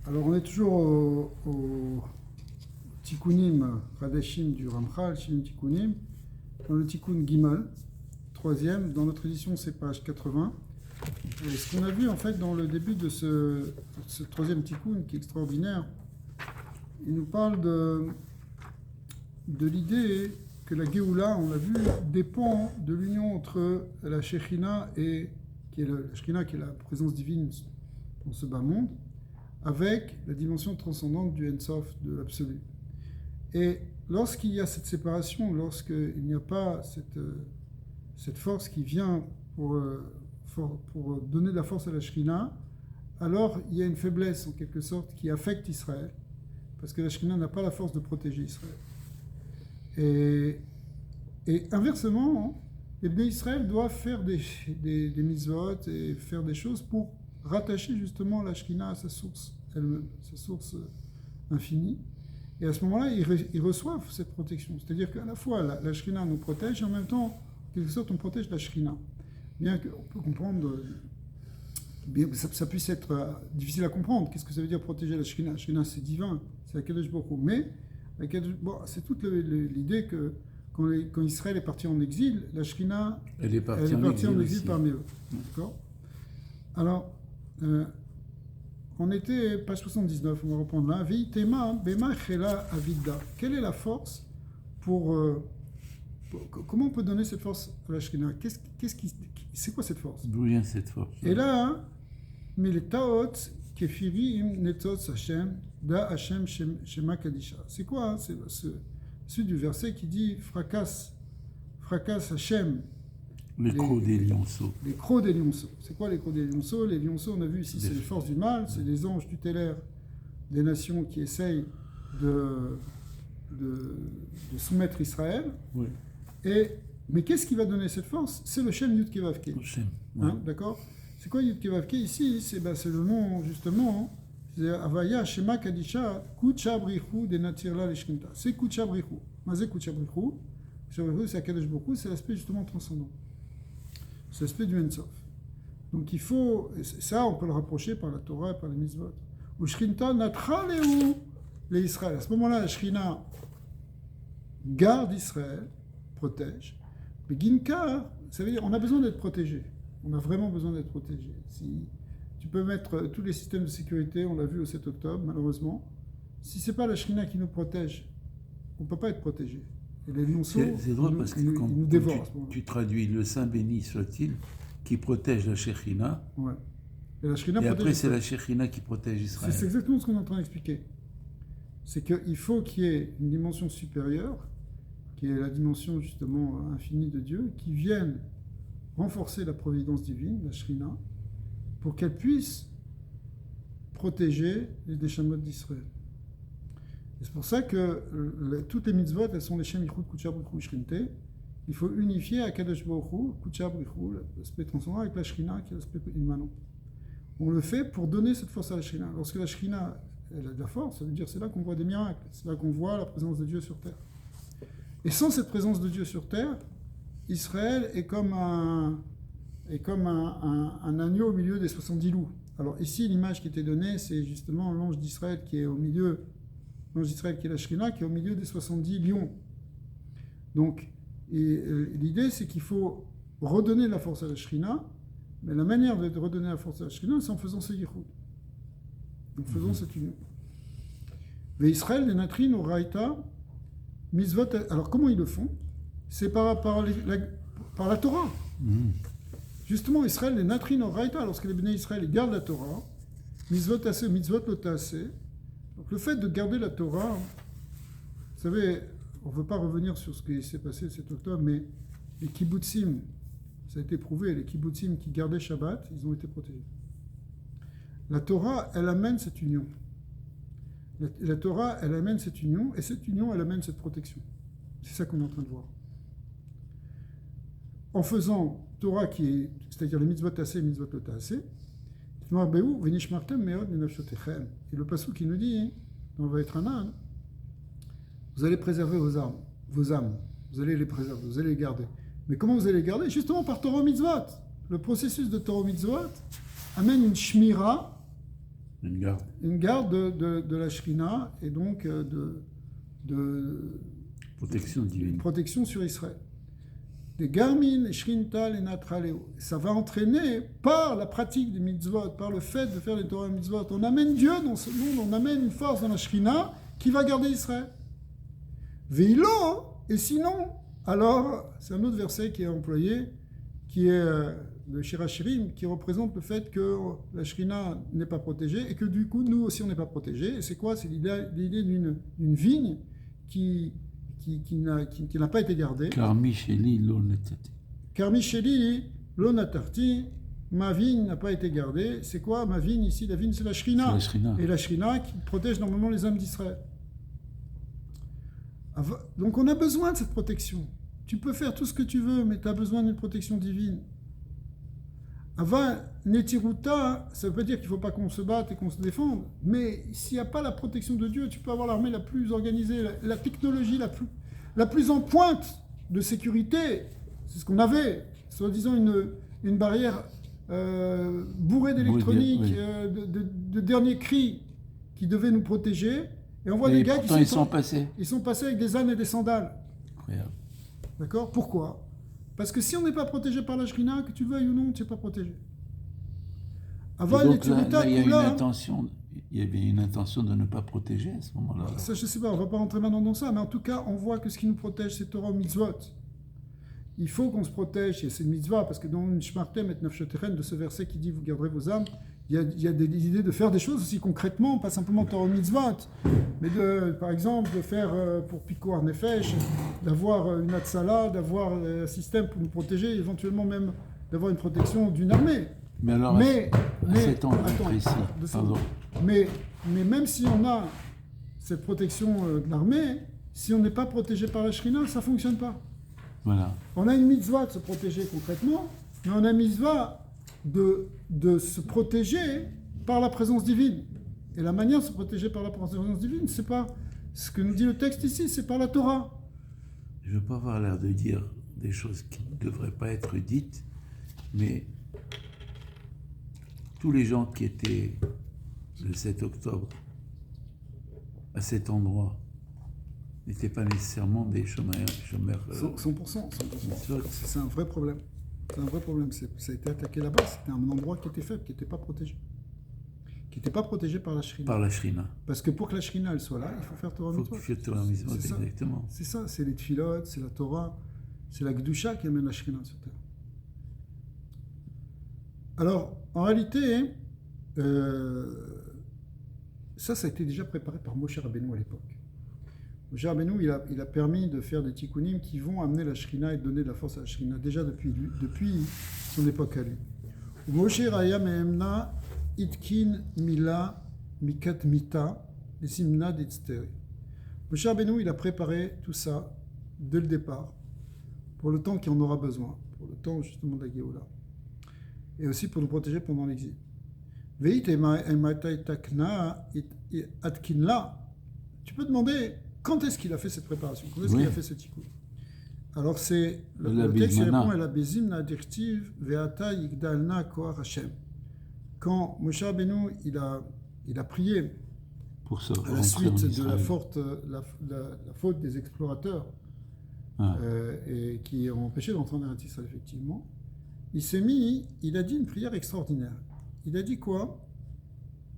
Alors on est toujours au Tikkunim Radashim du Ramchal, Shim Tikkunim, dans le Tikkun Gimal, troisième, dans notre édition c'est page 80. Et ce qu'on a vu en fait dans le début de ce troisième Tikkun qui est extraordinaire, il nous parle de l'idée que la Géoula, on l'a vu, dépend de l'union entre la Shekhinah et la Shekhinah qui est la présence divine dans ce bas monde, avec la dimension transcendante du Ensof, de l'absolu. Et lorsqu'il y a cette séparation, lorsqu'il n'y a pas cette force qui vient pour donner de la force à la Shekhinah, alors il y a une faiblesse en quelque sorte qui affecte Israël, parce que la Shekhinah n'a pas la force de protéger Israël. Et inversement, les Bnei Israël doivent faire des mitzvot et faire des choses pour rattacher justement la Shekhinah à sa source elle-même, sa source infinie. Et à ce moment-là, ils reçoivent cette protection. C'est-à-dire qu'à la fois, la Shekhinah nous protège et en même temps, en quelque sorte, on protège la Shekhinah. Bien qu'on peut comprendre, bien que ça puisse être difficile à comprendre. Qu'est-ce que ça veut dire protéger la Shekhinah? La Shekhinah, c'est divin, c'est la Kadosh Baruch Hu. Mais c'est toute l'idée que quand Israël est parti en exil, la Shekhinah elle est partie en exil parmi eux. D'accord. Alors, on était page 79, on va reprendre là. Veitema bema chela avidda. Quelle est la force comment on peut donner cette force à la Shekhinah? C'est quoi cette force? D'où vient cette force? Et là, mais les taot kefirim netot Hashem da Hashem shema kadisha. C'est quoi? C'est celui du verset qui dit fracasse Hashem. Les crocs des lionceaux. Les crocs des lionceaux. C'est quoi les crocs des lionceaux? Les lionceaux, on a vu ici, c'est les forces du mal, c'est les anges tutélaires des nations qui essayent de soumettre Israël. Oui. Mais qu'est-ce qui va donner cette force? C'est le Shem Yud Kei Vav Kei. Hein, d'accord? C'est quoi Yud Kei Vav Kei ici? C'est le nom, justement, c'est Avaya Shema Kadisha Kucha Brichu de Natirla Leshkinta. C'est Kucha Brichu. Mazé Kucha Brichu. Kucha Brichu, c'est Akadosh Baruch Hu, c'est l'aspect justement transcendant. C'est l'aspect du Ensof. Donc il faut, ça on peut le rapprocher par la Torah et par les mitzvot. Ou Shkinta Natra Lehu les Israël. À ce moment-là, la Shekhinah garde Israël, protège. Mais Ginkar, ça veut dire on a besoin d'être protégé. On a vraiment besoin d'être protégé. Si tu peux mettre tous les systèmes de sécurité, on l'a vu au 7 octobre, malheureusement. Si c'est pas la Shekhinah qui nous protège, on ne peut pas être protégé. Et les lionceaux, c'est drôle parce que quand nous dévorent. Tu traduis le Saint béni soit-il, qui protège la Shekhinah, ouais. Et après c'est la Shekhinah qui protège Israël. C'est exactement ce qu'on est en train d'expliquer. C'est qu'il faut qu'il y ait une dimension supérieure, qui est la dimension justement infinie de Dieu, qui vienne renforcer la providence divine, la Shekhinah, pour qu'elle puisse protéger les Neshamot d'Israël. Et c'est pour ça que toutes les mitzvot, elles sont les Shem Yichud Kucha Brichu Shrinte. Il faut unifier Akadosh Baruch Hu, Kucha Brichu, l'aspect transcendant, avec la Shekhinah, qui est l'aspect immanent. On le fait pour donner cette force à la Shekhinah. Lorsque la Shekhinah elle a de la force, ça veut dire c'est là qu'on voit des miracles, c'est là qu'on voit la présence de Dieu sur terre. Et sans cette présence de Dieu sur terre, Israël est comme un agneau au milieu des 70 loups. Alors ici, l'image qui était donnée, c'est justement l'ange d'Israël qui est au milieu, l'ange d'Israël qui est la Shekhinah, qui est au milieu des 70 lions. Donc, l'idée, c'est qu'il faut redonner la force à la Shekhinah, mais la manière de redonner la force à la Shekhinah, c'est en faisant ce yichud. Donc faisons cette union. Mais Israël, les Natrin, au Raïta, Mitzvot, alors comment ils le font? C'est par la Torah. Justement, Israël, les Natrin, au Raïta, lorsque les Bnei Israël gardent la Torah, Mitzvot Aseh, Mitzvot Lotaseh. Donc le fait de garder la Torah, vous savez, on ne veut pas revenir sur ce qui s'est passé le 7 octobre, mais les kibbutzim, ça a été prouvé, les kibbutzim qui gardaient Shabbat, ils ont été protégés. La Torah, elle amène cette union. La Torah, elle amène cette union, et cette union, elle amène cette protection. C'est ça qu'on est en train de voir. En faisant Torah c'est-à-dire les mitzvot tassé, mitzvot lo tassé, et le passouk qui nous dit, dans Vaïtranan, vous allez préserver vos âmes, vous allez les préserver, vous allez les garder. Mais comment vous allez les garder? Justement par Torah mitzvot. Le processus de Torah mitzvot amène une shmira Une garde. de la Shrina et donc de protection sur Israël. Des Garmin, Shrintal et Natraleo. Ça va entraîner par la pratique des mitzvot, par le fait de faire les Torah mitzvot. On amène Dieu dans ce monde, on amène une force dans la Shrina qui va garder Israël. Veilo, et sinon, alors, c'est un autre verset qui est employé, qui est de Shirachirim, qui représente le fait que la Shrina n'est pas protégée et que du coup, nous aussi, on n'est pas protégés. Et c'est quoi? C'est l'idée d'une vigne qui n'a pas été gardée. Karmi Sheli lo natati. Karmi Sheli lo natarti, ma vigne n'a pas été gardée. C'est quoi ma vigne ici? La vigne, c'est la Shrina. Et la Shrina qui protège normalement les âmes d'Israël. Donc on a besoin de cette protection. Tu peux faire tout ce que tu veux, mais tu as besoin d'une protection divine. Ava netiruta, ça ne veut pas dire qu'il ne faut pas qu'on se batte et qu'on se défende, mais s'il n'y a pas la protection de Dieu, tu peux avoir l'armée la plus organisée, la technologie la plus en pointe de sécurité. C'est ce qu'on avait, soi-disant une barrière bourrée d'électronique, de dernier cri qui devait nous protéger. Et on voit des gars qui sont passés avec des ânes et des sandales. Incroyable. D'accord? Pourquoi? Parce que si on n'est pas protégé par la Shrina, que tu veuilles ou non, tu n'es pas protégé. Avant, donc là, il y avait une intention de ne pas protéger à ce moment-là. Ça, je ne sais pas, on ne va pas rentrer maintenant dans ça, mais en tout cas, on voit que ce qui nous protège, c'est Torah mitzvot. Il faut qu'on se protège, et c'est une mitzvah, parce que dans une Shmartem et Nafsheteren, de ce verset qui dit « Vous garderez vos âmes », il y a des idées de faire des choses aussi concrètement, pas simplement Torah mitzvot, mais par exemple de faire pour Piko Nefesh, d'avoir une Hatsala, d'avoir un système pour nous protéger, éventuellement même d'avoir une protection d'une armée. Mais alors, à cet endroit précis, pardon. Mais même si on a cette protection de l'armée, si on n'est pas protégé par la Shrina, ça ne fonctionne pas. Voilà. On a une mitzvah de se protéger concrètement, mais on a une mitzvah de se protéger par la présence divine. Et la manière de se protéger par la présence divine, c'est pas ce que nous dit le texte ici, c'est par la Torah. Je ne veux pas avoir l'air de dire des choses qui ne devraient pas être dites, mais tous les gens qui étaient le 7 octobre à cet endroit n'étaient pas nécessairement des chômeurs. 100%. C'est un vrai problème. C'est un vrai problème. Ça a été attaqué là-bas. C'était un endroit qui était faible, qui n'était pas protégé. Qui n'était pas protégé par la Shrina. Par la Shrina. Parce que pour que la Shrina elle soit là, il faut faire Torah Mitzvot. Il faut faire Torah Mitzvot, exactement. C'est ça, c'est les Tfilot, c'est la Torah, c'est la Gdusha qui amène la Shrina sur terre. Alors, en réalité, ça a été déjà préparé par Moshe Rabbeinu à l'époque. Moshe Rabbeinu, il a permis de faire des tikkunim qui vont amener la Shrina et donner de la force à la Shrina, déjà depuis son époque à lui. Moshe Raya Mehemna Itkin Mila Mikat Mita et Simna Ditzteri. Moshe Rabbeinu, il a préparé tout ça dès le départ, pour le temps qu'il en aura besoin, pour le temps justement de la Géoula, et aussi pour nous protéger pendant l'exil. Veit Ematai Takna Atkinla. Tu peux demander quand est-ce qu'il a fait cette préparation, quand est-ce qu'il a fait ce tikkun. Alors c'est le texte qui répond à la Bezimna Dirtiv Veata Yigdalna Koach Hashem. Quand Moshe Rabbeinu il a prié pour ça, à la suite de la faute des explorateurs et qui ont empêché d'entrer en Eretz Israël, effectivement, il a dit une prière extraordinaire. Il a dit quoi?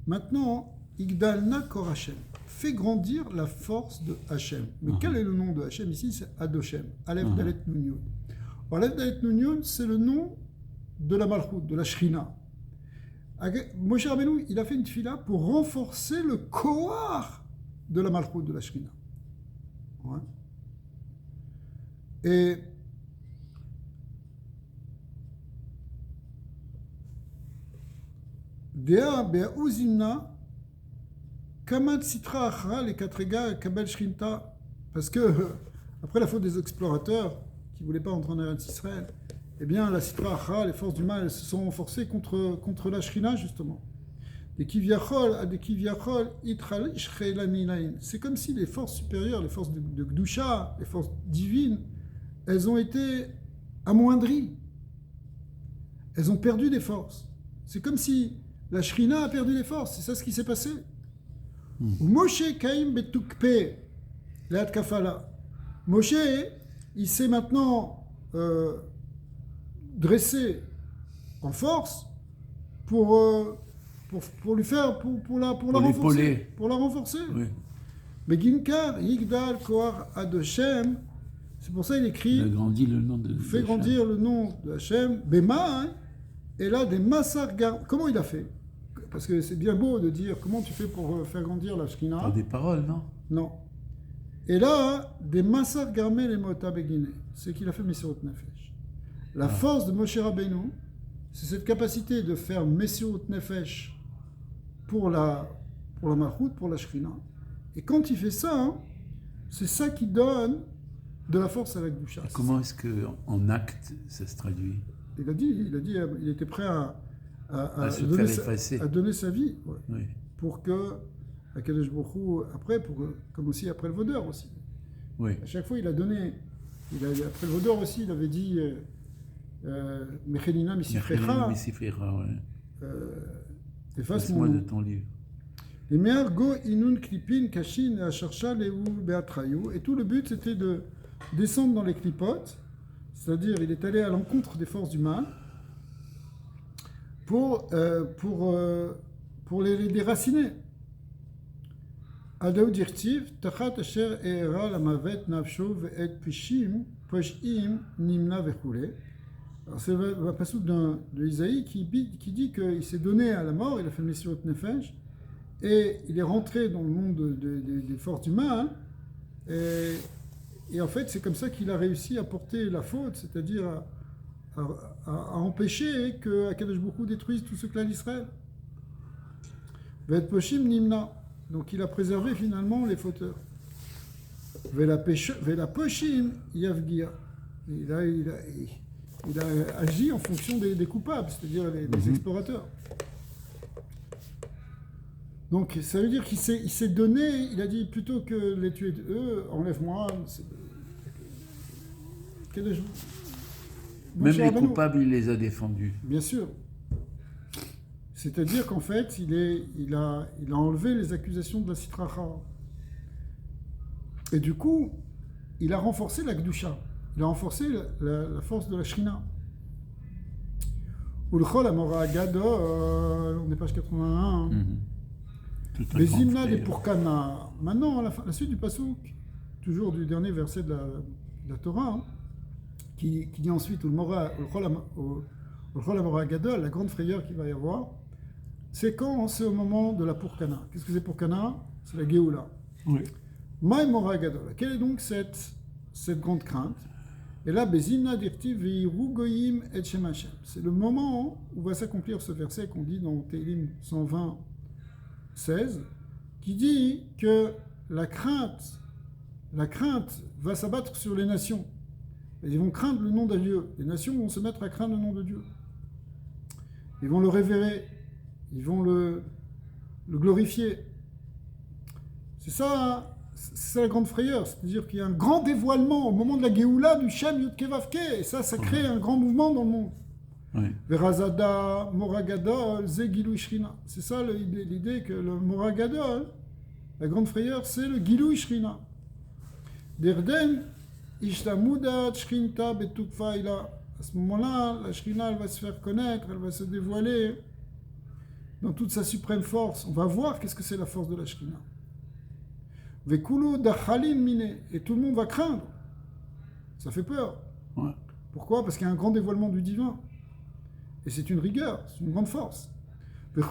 Maintenant, Igdalna Kor Hashem, fais grandir la force de Hashem. Mais quel est le nom de Hashem ici? C'est Adoshem, Aleph Dalet Nun Yud. Aleph Dalet Nun Yud, c'est le nom de la Malchut, de la Shrina. Moshe Rabbeinu, il a fait une tefila pour renforcer le koar de la Malchut, de la Shrina. Ouais. Et Dea Be'uzimna Kamat Sitra Achra les Katrega Kabel Shrinta. Parce que, après la faute des explorateurs qui ne voulaient pas entrer en Eretz Israël, eh bien, la Sitra Achra, les forces du mal, elles se sont renforcées contre la Shrina, justement. Des Kivyachol à des Kivyachol Itral Ishreilamilain. C'est comme si les forces supérieures, les forces de Gdusha, les forces divines, elles ont été amoindries. Elles ont perdu des forces. C'est comme si la Shrina a perdu les forces. C'est ça ce qui s'est passé. Moshe Kaim Betukpe, Leat Kafala. Moshe, il s'est maintenant dressé en force pour lui faire, pour la renforcer. Pour la renforcer. Oui. Mais Ginkar, Yigdal, Kohar, Adoshem, c'est pour ça qu'il écrit. Il a grandi le nom de. Fait grandir le nom de Hachem, Bema, hein, et là des massar. Comment il a fait? Parce que c'est bien beau de dire comment tu fais pour faire grandir la Shekhinah. Par des paroles, non? Non. Et là, des massar garmel et mota begine, c'est qu'il a fait Messirut Nefesh. La force de Moshe Rabbeinu, c'est cette capacité de faire Messirut Nefesh pour la Malchut, pour la Shekhinah. Et quand il fait ça, hein, c'est ça qui donne de la force à la Kedusha. Comment est-ce qu'en acte, ça se traduit? Il a dit, il était prêt à donner sa vie, ouais, Oui. pour que Akadosh Baruch Hu, après, comme aussi après le Vaudeur aussi. Oui. À chaque fois, il a donné. Après le Vaudeur aussi, il avait dit Mechelina Misifrecha. Misifrecha, oui. Efface Passe-moi mon de nom. ton livre. Les meilleurs go inun klipin kashin acharcha leu beatrayu. Et tout le but, c'était de descendre dans les clipotes, c'est-à-dire il est allé à l'encontre des forces du mal pour les déraciner. Adaou dirtiv tachat asher eera lamavet nafsho ve'et pishim nimna vechule. Alors c'est le passage de Isaïe qui dit qu'il s'est donné à la mort, il a fait le Messirut Nefesh, et il est rentré dans le monde des forces du mal, et en fait c'est comme ça qu'il a réussi à porter la faute, c'est-à-dire à empêcher que Akadosh Baruch Hu détruise tout ce clan d'Israël. Ve'et poshim nimna, donc il a préservé finalement les fauteurs. Ve'la poshim yavgia, il a agi en fonction des coupables, c'est-à-dire des explorateurs. Donc ça veut dire qu'il s'est donné, il a dit plutôt que les tuer eux, enlève-moi. Même les coupables, il les a défendus. Bien sûr. C'est-à-dire qu'en fait, il a enlevé les accusations de la Sitracha. Et du coup, il a renforcé la Kedusha. Il a renforcé la force de la Shrina. Ulchol Amora Gadol, on est page 81. Les hymnes des Pourkana. Maintenant, la suite du Passouk, toujours du dernier verset de la Torah, hein, qui dit ensuite Ulchol Amora Gadol, la grande frayeur qu'il va y avoir, c'est quand c'est au moment de la Pourkana. Qu'est-ce que c'est Pourkana? C'est la Géoula. Oui. Maï Mora Gadol. Quelle est donc cette grande crainte? Et là, Bezimna dirtiv veiru goyim et shem Hashem. C'est le moment où va s'accomplir ce verset qu'on dit dans Tehillim 120, 16, qui dit que la crainte va s'abattre sur les nations. Et ils vont craindre le nom de Dieu. Les nations vont se mettre à craindre le nom de Dieu. Ils vont le révérer. Ils vont le glorifier. C'est ça. C'est la grande frayeur, c'est-à-dire qu'il y a un grand dévoilement au moment de la Géoula du Shem Yud-Kei Vav-Kei, et ça crée un grand mouvement dans le monde. Oui. Verazada, Moragadol, Ze Gilui Shrina. C'est ça l'idée que le Moragadol, la grande frayeur, c'est le Gilui Shrina. Derden, Ishtamudat, Shrinta, Betukfaila. À ce moment-là, la Shrina, elle va se faire connaître, elle va se dévoiler dans toute sa suprême force. On va voir qu'est-ce que c'est la force de la Shrina. Vekulu dachalim mine, et tout le monde va craindre. Ça fait peur. Ouais. Pourquoi? Parce qu'il y a un grand dévoilement du divin. Et c'est une rigueur, c'est une grande force. Et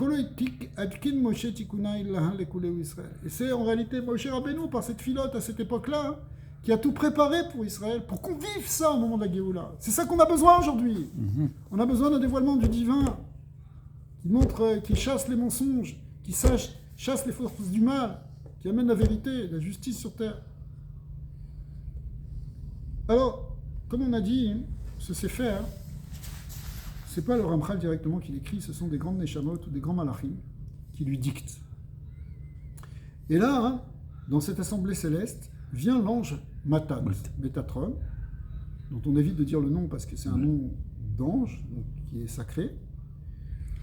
c'est en réalité Moshe Rabbeinu, par cette filote à cette époque-là, qui a tout préparé pour Israël, pour qu'on vive ça au moment de la Géoula. C'est ça qu'on a besoin aujourd'hui. On a besoin d'un dévoilement du divin, qui montre, qui chasse les mensonges, qui chasse les forces du mal, qui amène la vérité, la justice sur terre. Alors, comme on a dit, ce Sefer, c'est pas le Ramchal directement qui l'écrit, ce sont des grandes Neshamot ou des grands Malachim qui lui dictent. Et là, dans cette assemblée céleste, vient l'ange Matat, Métatron, dont on évite de dire le nom parce que c'est un nom d'ange, donc qui est sacré.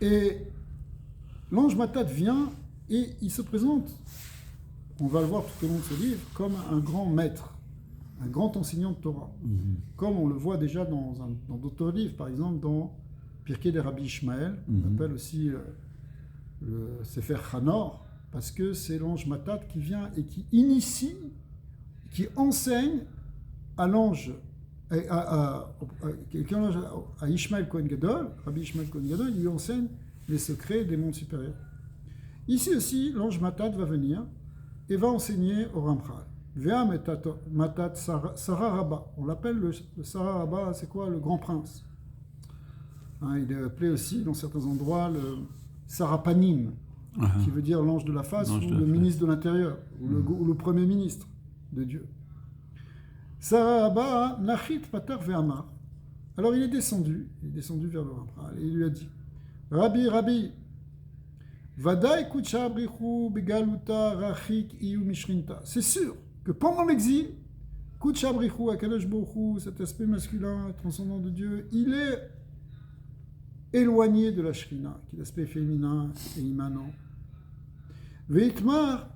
Et l'ange Matat vient et il se présente, on va le voir tout au long de ce livre, comme un grand maître, un grand enseignant de Torah. Comme on le voit déjà dans d'autres livres, par exemple dans Pirkei des Rabbi Ishmael, on appelle aussi le Sefer Chanor, parce que c'est l'ange Matat qui vient et qui initie, qui enseigne à l'ange, à Ishmael Kohen Gadol, Rabbi Ishmael Kohen Gadol, il lui enseigne les secrets des mondes supérieurs. Ici aussi, l'ange Matat va venir et va enseigner au Ramchal. Vea Matat Sarah Rabba. On l'appelle le Sarah Rabba, c'est quoi? Le grand prince. Hein, il est appelé aussi, dans certains endroits, le Sarapanim, qui veut dire l'ange de la face, ou le ministre de l'intérieur, ou le premier ministre de Dieu. Sarah Rabba, Nachit Patar Ve'amar. Alors il est descendu vers le Ramchal, et il lui a dit, Rabbi, Vadaï Kucha Abrichu Begaluta Rachik Iyu Mishrinta. C'est sûr que pendant l'exil, Kucha Abrichu, Akadosh Baruch Hu, cet aspect masculin, transcendant de Dieu, il est éloigné de la Shrina, qui est l'aspect féminin et immanent. Veitmar,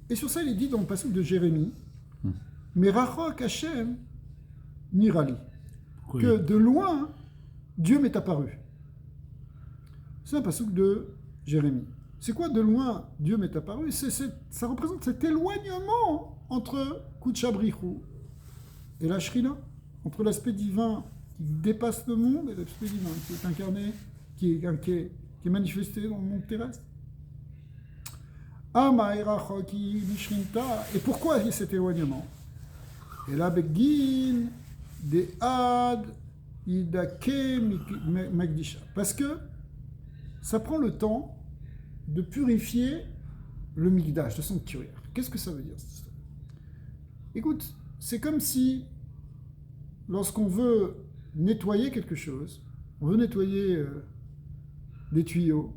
et sur ça il est dit dans le passage de Jérémie, mais Rachok Hashem Nirali, que de loin, Dieu m'est apparu. C'est un passage de Jérémie. C'est quoi de loin Dieu m'est apparu? Ça représente cet éloignement entre Kuchabrichu et la Shrina, entre l'aspect divin qui dépasse le monde et l'aspect divin qui est incarné, qui est manifesté dans le monde terrestre. Et pourquoi il y a cet éloignement? Et là, Begin, de Ad, Idake, Magdisha. Parce que ça prend le temps de purifier le Mikdash, le sanctuaire. Qu'est-ce que ça veut dire, cette histoire? Écoute, c'est comme si, lorsqu'on veut nettoyer quelque chose, on veut nettoyer des tuyaux,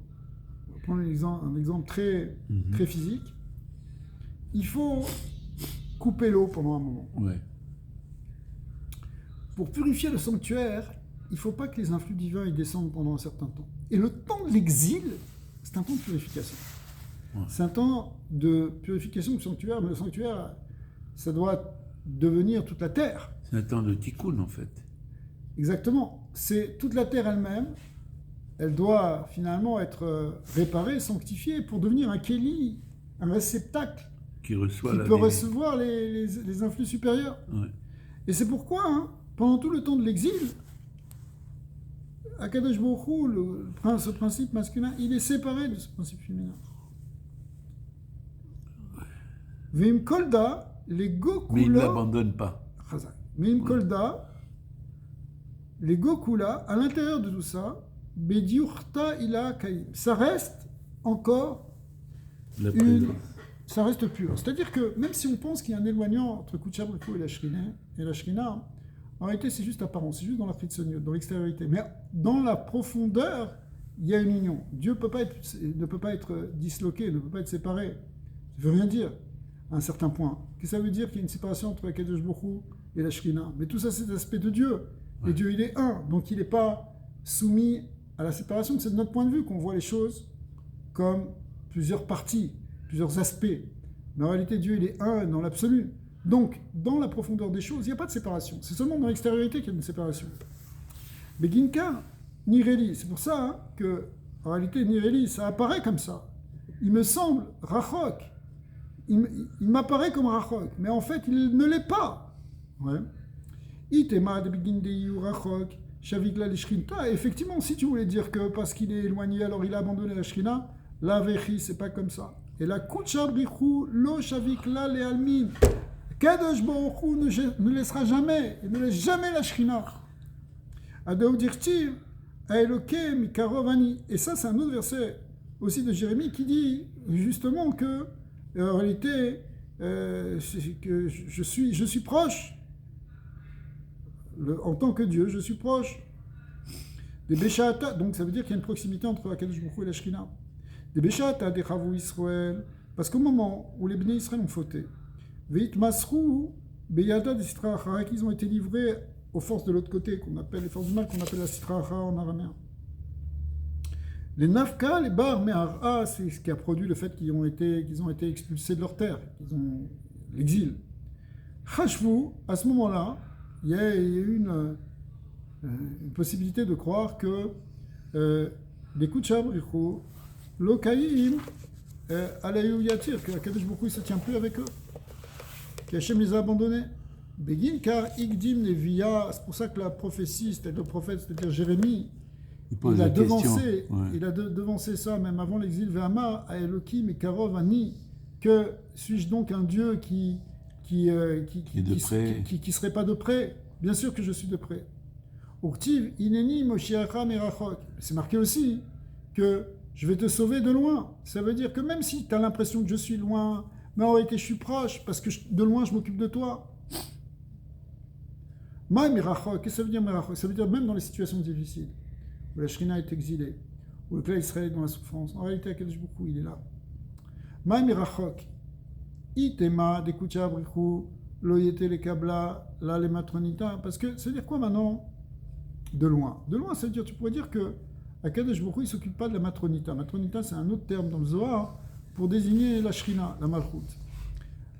on va prendre un exemple très physique, il faut couper l'eau pendant un moment. Ouais. Pour purifier le sanctuaire, il ne faut pas que les influx divins y descendent pendant un certain temps. Et le temps de l'exil, c'est un temps de purification. Ouais. C'est un temps de purification du sanctuaire, mais le sanctuaire, ça doit devenir toute la terre. C'est un temps de tikkun, en fait. Exactement. C'est toute la terre elle-même, elle doit finalement être réparée, sanctifiée, pour devenir un kéli, un réceptacle qui peut recevoir les influx supérieurs. Ouais. Et c'est pourquoi, pendant tout le temps de l'exil, Akadosh Baruch Hu, ce principe masculin, il est séparé de ce principe féminin. Vim Kolda, les Gokula. Mais il ne l'abandonne pas. Vim Kolda, les Gokula, à l'intérieur de tout ça, Bediurta ila Kaim. Ça reste encore ça reste pur. C'est-à-dire que même si on pense qu'il y a un éloignement entre Kuchabriku et la Shrina, en réalité, c'est juste apparent, c'est juste dans la fritzoniot, dans l'extériorité. Mais dans la profondeur, il y a une union. Dieu ne peut pas être disloqué, ne peut pas être séparé. Ça ne veut rien dire à un certain point. Qu'est-ce que ça veut dire qu'il y a une séparation entre Akadosh Baruch Hu et la Shrina? Mais tout ça, c'est l'aspect de Dieu. Ouais. Et Dieu, il est un. Donc, il n'est pas soumis à la séparation. C'est de notre point de vue qu'on voit les choses comme plusieurs parties, plusieurs aspects. Mais en réalité, Dieu, il est un dans l'absolu. Donc, dans la profondeur des choses, il n'y a pas de séparation. C'est seulement dans l'extériorité qu'il y a une séparation. Beginka, Nireli, c'est pour ça que, en réalité, Nireli, ça apparaît comme ça. Il me semble, Rachok, il m'apparaît comme Rachok, mais en fait, il ne l'est pas. Ouais. Itema de Begindeyu Rachok, Shavigla Lishrinta. Effectivement, si tu voulais dire que parce qu'il est éloigné, alors il a abandonné la Shrina, la Vechi, c'est pas comme ça. Et la Kuchabrichu, Lo Shavikla Le Almin. Kadosh Baruch Hu ne laissera jamais, et ne laisse jamais la Shrina. Adao dirtiv, Aeloke Mikarovani. Et ça, c'est un autre verset aussi de Jérémie qui dit justement que, en réalité, que je suis proche. En tant que Dieu, je suis proche. Des Béchata, donc ça veut dire qu'il y a une proximité entre Akadosh Baruch Hu et la Shrina. Des Béchata, des Chavou Israël. Parce qu'au moment où les Bnei Israël ont fauté, Veit Masrou, Beyada des Sitra Achara, qu'ils ont été livrés aux forces de l'autre côté, qu'on appelle les forces du mal, qu'on appelle la Sitra Achara en araméen. Les Nafka, les Bar Me'ara, c'est ce qui a produit le fait qu'ils ont été expulsés de leur terre, qu'ils ont l'exil. Chashvu, à ce moment-là, il y a eu une possibilité de croire que les Kutcham Richu, Lokaïm, Alayou Yatir, que Akadosh Baruch Hu ne se tient plus avec eux, qu'Hachem les a abandonnés. Begin car Igdim Nevia, c'est pour ça que la prophétie, c'est-à-dire le prophète, c'est-à-dire Jérémie, il a devancé ça même avant l'exil, Ve'amar à Elohim et Karov Ani, que suis-je donc un Dieu qui serait pas de près? Bien sûr que je suis de près. Uktiv Ineni Moshiacha Merachok. C'est marqué aussi que je vais te sauver de loin. Ça veut dire que même si tu as l'impression que je suis loin, mais en réalité je suis proche, parce que de loin je m'occupe de toi. Ma Merachok, qu'est-ce que ça veut dire Merachok? Ça veut dire même dans les situations difficiles, où la Shrina est exilée, où le clan Israël est dans la souffrance. En réalité, Akadosh Baruch Hu, il est là. Ma Merachok, Itema, Dekucha Abrichu, Loyete le Kabla, la le Matronita. Parce que ça veut dire quoi maintenant? De loin. De loin, ça veut dire, tu pourrais dire que Akadosh Baruch Hu, il ne s'occupe pas de la Matronita. Matronita, c'est un autre terme dans le Zohar pour désigner la Shrina, la Malchut.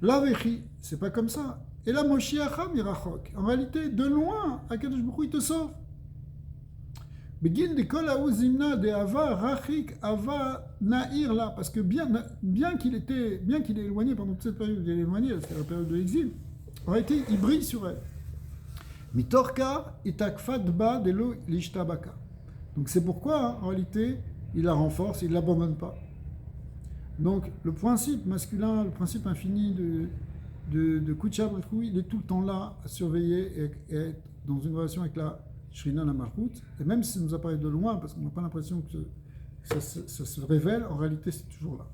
La Vechi, c'est pas comme ça. Et la Moshiacha Mirachok. En réalité, de loin, Akadosh Baruch Hu, il te sauve. Begin de kol hauzimna de ava rachik ava naïr là, parce que bien qu'il est éloigné pendant toute cette période, il est éloigné, c'est la période de l'exil, en réalité, il brille sur elle. Mitorka itakfat ba de lo lishtabaka. Donc c'est pourquoi, en réalité, il la renforce, il ne l'abandonne pas. Donc le principe masculin, le principe infini de Kutcha Brikou, il est tout le temps là à surveiller et être dans une relation avec la Shrina, la Malchut. Et même si ça nous apparaît de loin, parce qu'on n'a pas l'impression que ça se révèle, en réalité c'est toujours là.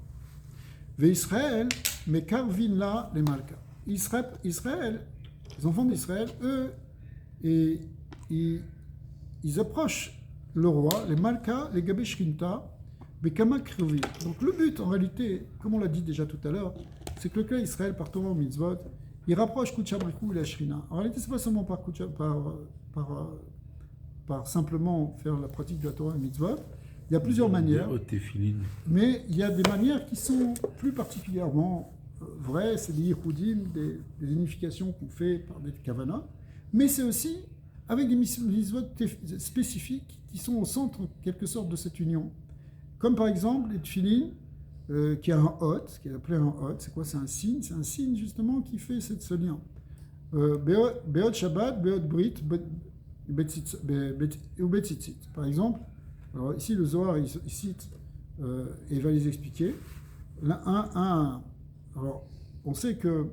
Ve Israël, mais Karvin là, les Malka. Israël, les enfants d'Israël, eux, et ils approchent le roi, les Malka, les Gabé Shrinta, Bekama Krivi. Donc le but, en réalité, comme on l'a dit déjà tout à l'heure, c'est que le clan Israël, par Torah au mitzvot, il rapproche Kutcha Brikou et la Shrina. En réalité, ce n'est pas seulement par simplement faire la pratique de la Torah et mitzvot. Il y a plusieurs manières, mais il y a des manières qui sont plus particulièrement vraies. C'est des yichoudim, des unifications qu'on fait par des kavanas, mais c'est aussi avec des mitzvot spécifiques qui sont au centre, en quelque sorte, de cette union. Comme par exemple les tefillin, qui a un hot, qui est appelé un hot. C'est quoi? C'est un signe justement qui fait ce lien. Beot Shabbat, Beot Brit, ou Betzitzit. Par exemple, alors ici le Zohar il cite et il va les expliquer. Alors on sait que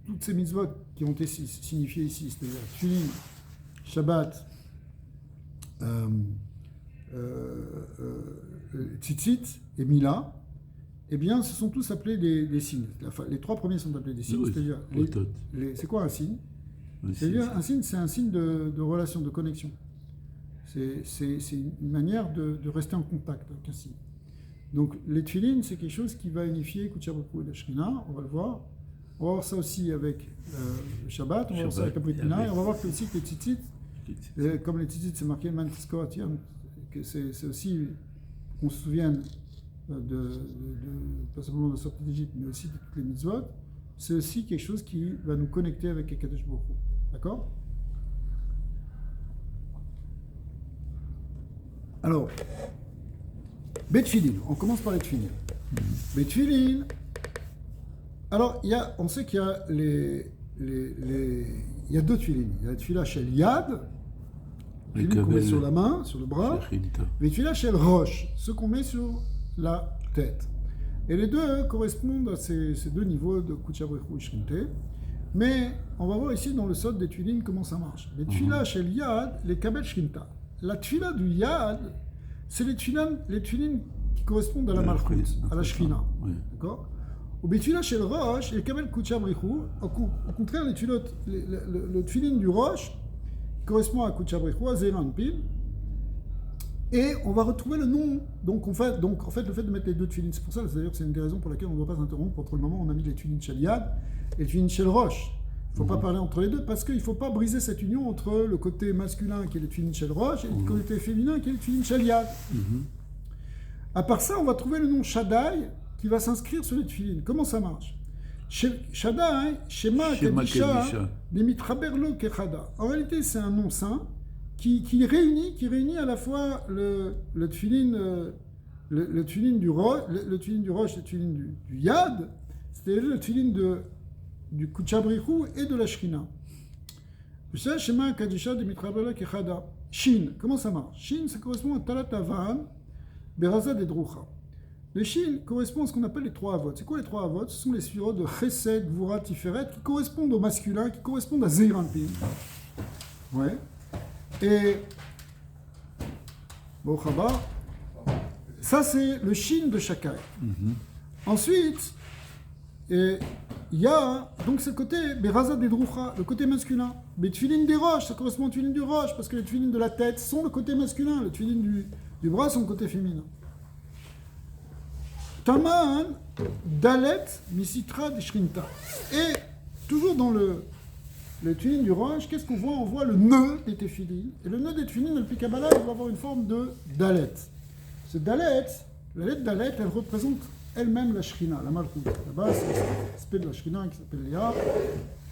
toutes ces mitzvot qui ont été signifiées ici, c'est-à-dire Tefillin, Shabbat, Tzitzit et Mila, eh bien, ce sont tous appelés des signes. Les trois premiers sont appelés des signes, c'est-à-dire... c'est quoi un signe? C'est-à-dire, un signe, c'est un signe de relation, de connexion. C'est une manière de rester en contact avec un signe. Donc, les tefillin, c'est quelque chose qui va unifier Kutcha Brikou et la Shrina, on va le voir. On va voir ça aussi avec le Shabbat, on va voir ça avec la Brit Mila, et on va voir que aussi que les tzitzit, comme les tzitzit, c'est marqué Mantisko Atiam, que c'est aussi qu'on se souvienne pas simplement de la sortie d'Égypte, mais aussi de toutes les mitzvot, c'est aussi quelque chose qui va nous connecter avec Akadosh Baruch Hu. D'accord? Alors, Betfilin, on commence par les tefillin. Betfilin, alors on sait qu'il y a il y a deux tefillin. Il y a la tefila shel yad, qu'on met sur la main, sur le bras, et la tefila shel rosh, ce qu'on met sur la tête. Et les deux correspondent à ces deux niveaux de Kutcha Brikou et Shrinte. Mais on va voir ici dans le sod des tefillin comment ça marche. Les tefila shel yad, les kabel shrinta. La tefila du yad, c'est les tefillin qui correspondent à la malchut, à la shrina. D'accord? Au betfila shel rosh, et kabel Kutcha Brikou, au contraire, le tefillin du rosh correspond à Kutcha Brikou, à Zeran Pil. Et on va retrouver le nom. Donc en fait, le fait de mettre les deux tefillin, c'est pour ça, c'est-à-dire que c'est une des raisons pour laquelle on ne doit pas s'interrompre entre le moment où on a mis les tefillin shel yad et les tefillin shel rosh. Il ne faut pas parler entre les deux parce qu'il ne faut pas briser cette union entre le côté masculin qui est le tefillin shel rosh et le côté féminin qui est le tefillin shel yad. À part ça, on va trouver le nom Shaddai qui va s'inscrire sur les tefillin. Comment ça marche? Shaddai, Shema Kadisha, Demitraberlo Kechada. En réalité, c'est un nom saint qui réunit à la fois le tefillin du rosh, le tefillin du yad, c'est-à-dire le tefillin du Kuchabrichu et de la Shrina. Shema Kadisha Demitraberlo Kechada. Shin, comment ça marche? Shin, ça correspond à Talat Avan, Beraza Dedrucha. Le Shin correspond à ce qu'on appelle les trois avot. C'est quoi les trois avot? Ce sont les sphirotes de Chesed, Gvura, Tiferet qui correspondent au masculin, qui correspondent à Zeir Anpin. Ouais. Et Bochaba, ça c'est le Shin de Shakai. Ensuite, il y a donc ce côté Beraza Dedrucha, le côté masculin. Mais Tfilin des roches, ça correspond au Tfilin du roche, parce que les Tfilin de la tête sont le côté masculin, le Tfilin du bras sont le côté féminin. Taman, Dalet, Misitra, Shrinta. Et toujours dans le tefillin du roche, qu'est-ce qu'on voit? On voit le nœud des tefillin. Et le nœud des tefillin, dans le Kabbalah, il va avoir une forme de Dalet. Ce Dalet, la lettre Dalet, elle représente elle-même la Shrina, la Malchut. Là-bas, c'est l'aspect de la Shrina qui s'appelle Léa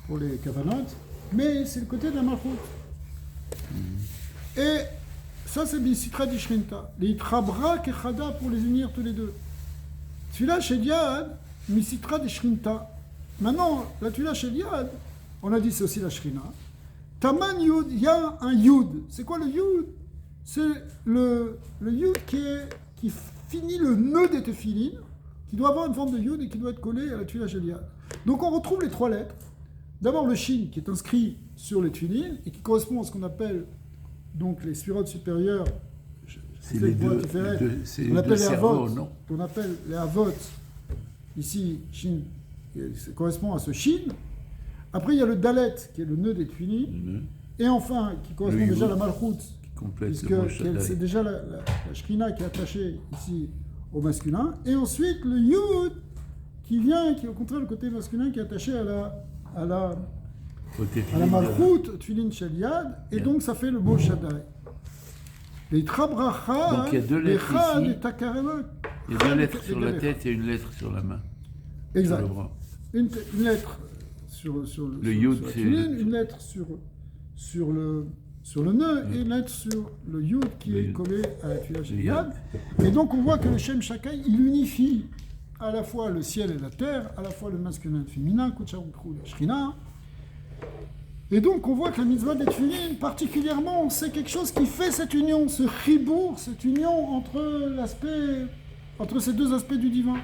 pour les Kavanot, mais c'est le côté de la Malchut. Et ça, c'est Misitra, Shrinta. Les Trabra, Kechada pour les unir tous les deux. Tfila shel yad, misitra de shrinta. Maintenant, la tfila shel yad, on a dit c'est aussi la shrina. Taman yud, il y a un yud. C'est quoi le yud? C'est le yud qui finit le nœud des tefillin, qui doit avoir une forme de yud et qui doit être collé à la tfila shel yad. Donc on retrouve les trois lettres. D'abord le shin qui est inscrit sur les tefillin et qui correspond à ce qu'on appelle donc les sphirotes supérieures. C'est les deux, on appelle les cerveaux, avot, non? On appelle les avot, ici, shin, ça correspond à ce shin. Après, il y a le dalet, qui est le nœud des tefillin. Et enfin, qui correspond déjà à la malchut, puisque c'est déjà la shrina qui est attachée ici au masculin. Et ensuite, le yud, qui est au contraire le côté masculin, qui est attaché à la malchut, tefillin shel yad. Et donc, ça fait le mot shaddai. Donc il y a deux lettres ici, il y a deux lettres sur la tête et une lettre sur la main. Exact. Sur le bras. Une lettre sur le yud, c'est une lettre sur le nœud et une lettre sur le yud qui est collé à la tfila shel yad. Et donc on voit que le Shem Shakai, il unifie à la fois le ciel et la terre, à la fois le masculin et le féminin, Kucharukrou, la Shrina. Et donc, on voit que la mitzvah des tefillin, particulièrement, c'est quelque chose qui fait cette union, ce chibour, cette union entre ces deux aspects du divin.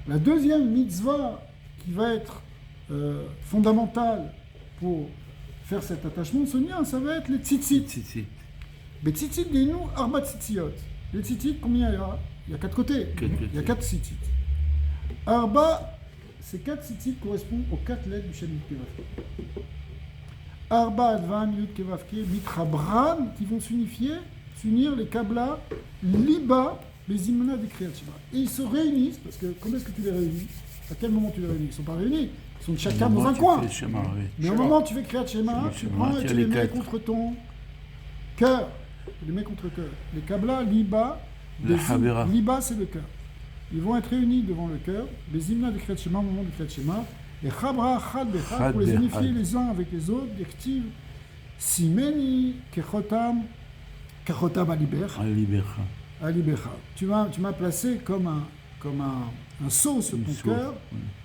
La deuxième mitzvah qui va être fondamentale pour faire cet attachement, ce lien, ça va être les tzitzit. Les tzitzit, dis-nous, arba tzitziot. Les tzitzit, combien il y a? Il y a 4 côtés. Il y a 4 tzitzit. Arba, ces 4 tzitzit correspondent aux 4 lettres du Shem Kevavke. Arba, Advan, Yud, Kevavke, Mitra, Bran, qui vont s'unir les Kabla, Liba, les Imna des Kriyat Shema. Et ils se réunissent, parce que comment est-ce que tu les réunis? À quel moment tu les réunis? Ils ne sont pas réunis, ils sont chacun dans un coin. Mais au moment où tu fais Kriyat Shema, tu prends et tu les mets contre ton cœur. Tu les mets contre le cœur. Les Kabla, Liba, Liba, c'est le cœur. Ils vont être réunis devant le cœur, les Imna de Kriyat Shema au moment du Kriyat Shema, et Chabra, Chad, Bechad, pour les unifier les uns avec les autres, Dektiv, Simeni, Kechotam Alibecha. Tu m'as placé comme un sceau sur ton cœur.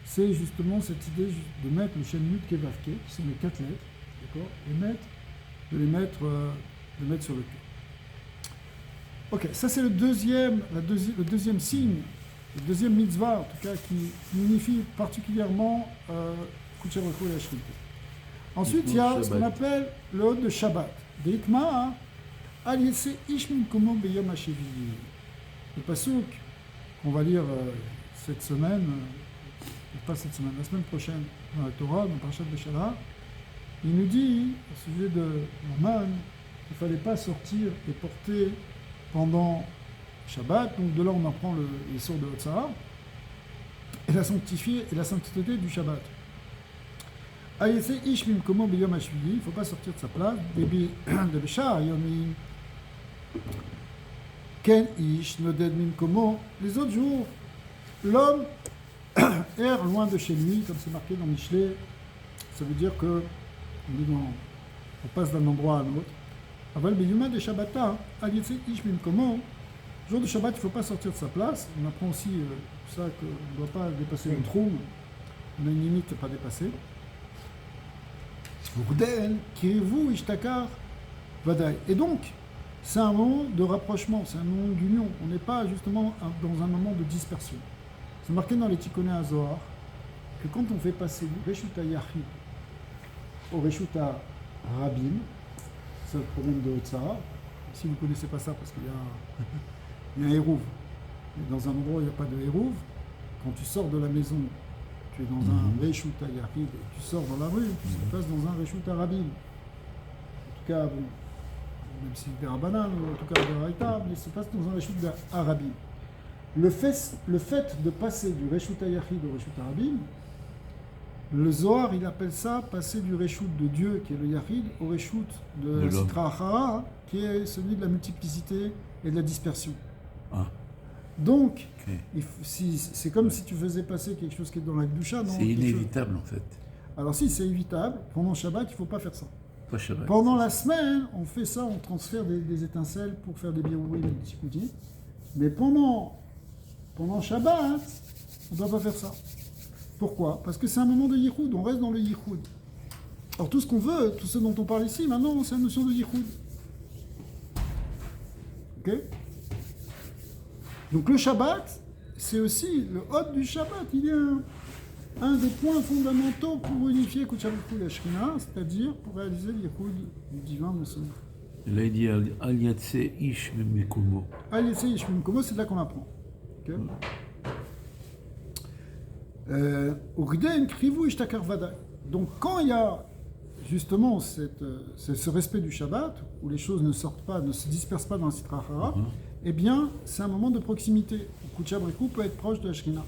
C'est justement cette idée de mettre le Shem Yud Kevavke, qui sont les 4 lettres, d'accord, et de les mettre sur le cœur. Ok, ça c'est le deuxième signe, le deuxième mitzvah, en tout cas, qui unifie particulièrement Kucheroko et Ashrit. Ensuite, il y a ce qu'on appelle le Hod de Shabbat. Deikma, Al Yese Ish Minkomo Beyom HaShevi. Le pasuk qu'on va lire cette semaine, pas cette semaine, la semaine prochaine, dans la Torah, dans Parashat Beshalach, il nous dit, au sujet de Haman, qu'il ne fallait pas sortir et porter pendant Shabbat. Donc de là, on apprend les sorts de Hotzah et la sanctité du Shabbat. Ayese ish mimkomo biyom hashviyi, il ne faut pas sortir de sa place. De bishar yomim. Ken ish noded mimkomo. Les autres jours, l'homme erre loin de chez lui, comme c'est marqué dans Michelet. Ça veut dire que on passe d'un endroit à un autre. Aval biyuma de shabbata, ayese ish mimkomo. Jour de Shabbat, il ne faut pas sortir de sa place. On apprend aussi ça qu'on ne doit pas dépasser le trou. On a une limite à ne pas dépasser. Et donc, c'est un moment de rapprochement, c'est un moment d'union. On n'est pas justement dans un moment de dispersion. C'est marqué dans les Tikkuné HaZohar que quand on fait passer du Reshuta Yachid au Reshuta Rabim, c'est le problème de Tzara. Si vous ne connaissez pas ça, parce qu'il y a un Hérouv. Dans un endroit où il n'y a pas de Hérouv, quand tu sors de la maison, tu es dans un Reshuta Yachid, tu sors dans la rue, tu passes dans un Reshuta Rabim. En tout cas, bon, même si c'est Rabbanan, ou en tout cas Beraïta, mais se passe dans un Reshuta Rabim. Le fait de passer du Reshuta Yachid au Reshuta Rabim, le Zohar, il appelle ça passer du Reshut de Dieu, qui est le Yachid, au Reshut de la Sitra Achara, qui est celui de la multiplicité et de la dispersion. Ah. Donc, c'est comme si tu faisais passer quelque chose qui est dans la Gdusha. C'est inévitable en fait. Alors si, c'est évitable. Pendant Shabbat, il ne faut pas faire ça. Pas Shabbat. Pendant la semaine, on fait ça, on transfère des étincelles pour faire des birourim et des tikkoutim. Mais pendant Shabbat, on ne doit pas faire ça. Pourquoi ? Parce que c'est un moment de yichoud, on reste dans le yichoud. Alors tout ce qu'on veut, tout ce dont on parle ici, maintenant, c'est la notion de yichoud. Ok ? Donc le Shabbat, c'est aussi le hôte du Shabbat. Il est un des points fondamentaux pour unifier Kudsha B'Chou et la Shekhinah, c'est-à-dire pour réaliser le yichoud du divin Monseigneur. Là, il dit Al Yatse Ish Mimikomo. Al Yatse Ish Mimikomo, c'est de là qu'on apprend. Ok ? Donc quand il y a justement ce respect du Shabbat, où les choses ne sortent pas, ne se dispersent pas dans la Sitra Achara, eh bien c'est un moment de proximité. Kudsha B'Chou peut être proche de la Shekhinah.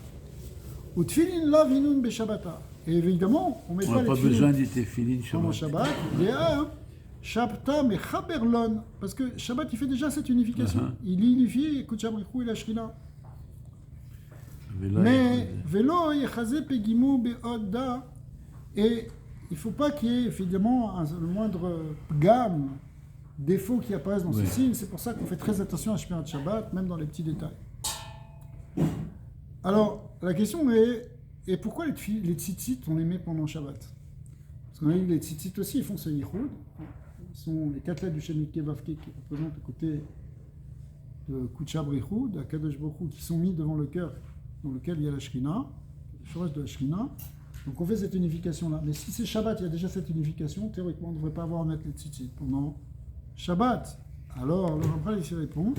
Ou Tfilin la vinun beshabbata. Et évidemment, on met pas pas besoin des tefilin pendant Shabbat. Il y a Shabta mechaberlon, parce que Shabbat il fait déjà cette unification. Il unifie Kudsha B'Chou et la Shekhinah. Mais vélo yechazé pegimu be'odda, et il ne faut pas qu'il y ait évidemment le moindre gamme, défaut qui apparaissent dans ce signe. C'est pour ça qu'on fait très attention à Shmirat Shabbat, même dans les petits détails. Alors la question est, et pourquoi les tzitzit on les met pendant Shabbat? Parce qu'on a dit les tzitzit aussi ils font ce yichoud. Ce sont les 4 lettres du Shem Mikveh Vavke qui représentent le côté de Kudsha B'Chou, de Kadosh Baruch Hu, qui sont mis devant le cœur, dans lequel il y a la Shekhinah, le Shoresh de la Shekhinah. Donc on fait cette unification-là. Mais si c'est Shabbat, il y a déjà cette unification, théoriquement on ne devrait pas avoir à mettre les tzitzit pendant Shabbat. Alors, le Rabbin ici répond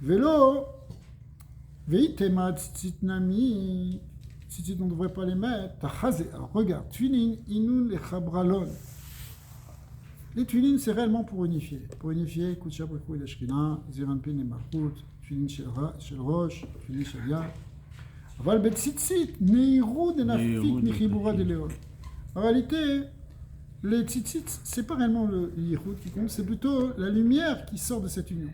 Vélo, veitema tzitzit nami, tzitzit on ne devrait pas les mettre. Tachazé. Alors regarde, Twilin, inun le chabralon. Les Twilin, c'est réellement pour unifier. Pour unifier Kudsha B'Chou et la Shekhinah, Zeranpin et Malchut, Twilin shel Rosh, Twilin shel Yad. Aval betzitzit, neiru de nafik michibura de leon. En réalité, les tzitzit, c'est pas réellement le yichoud qui compte, c'est plutôt la lumière qui sort de cette union.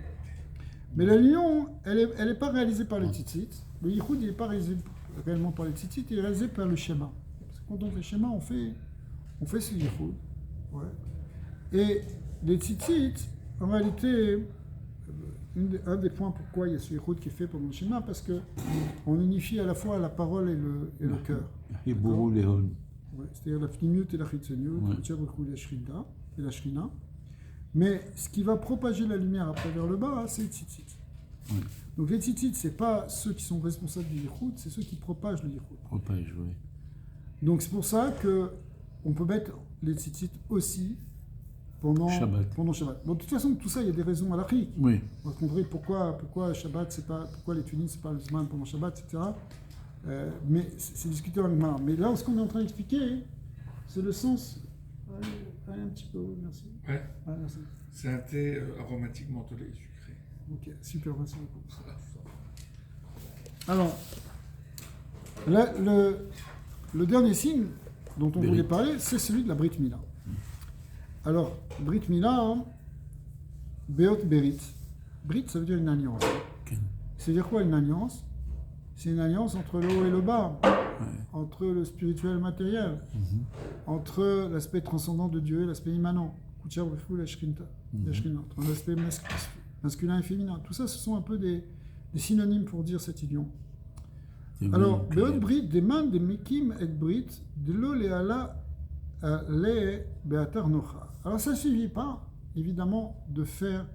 Mais la union, elle est pas réalisée par les tzitzit. Le yichoud, il n'est pas réalisé réellement par les tzitzit, il est réalisé par le schéma. Parce que quand on fait le schéma, on fait ce yichoud. Ouais. Et les tzitzit, en réalité, un des points pourquoi il y a ce yichoud qui est fait pendant le schéma, parce qu'on unifie à la fois la parole et le cœur. Ouais, c'est-à-dire la pnimiut et la chitzoniut, Kudsha B'Chou et la Shekhinah. Mais ce qui va propager la lumière après vers le bas, c'est les tzitzit. Ouais. Donc les tzitzit, ce n'est pas ceux qui sont responsables du yichoud, c'est ceux qui propagent le yichoud. Donc c'est pour ça qu'on peut mettre les tzitzit aussi pendant Shabbat. Bon, de toute façon, tout ça, il y a des raisons halachiques. Oui. On va comprendre pourquoi Shabbat, pourquoi les tunis, c'est pas le Zman pendant Shabbat, etc. Mais c'est discuté en Gemara. Mais là, ce qu'on est en train d'expliquer, c'est le sens. Allez un petit peu, merci. Ouais. Merci. C'est un thé aromatique mentholé et sucré. Ok, super, merci beaucoup. Alors, là, le dernier signe dont on Berit. voulait parler, c'est celui de la Brit Mila. Alors, Brit Mila, hein, Beot Berit. Brit, ça veut dire une alliance. כן. Ça veut dire quoi une alliance? C'est une alliance entre le haut et le bas, Ouais. entre le spirituel et le matériel, entre l'aspect transcendant de Dieu et l'aspect immanent. Kuchar Befou, la Shrinta, entre l'aspect masculin et féminin. Tout ça, ce sont un peu des synonymes pour dire cette union. Alors, Beot Brit, des mains des Mekim et Brit, de l'eau les ala les Beatar Nocha. Alors, ça ne suffit pas, évidemment, de faire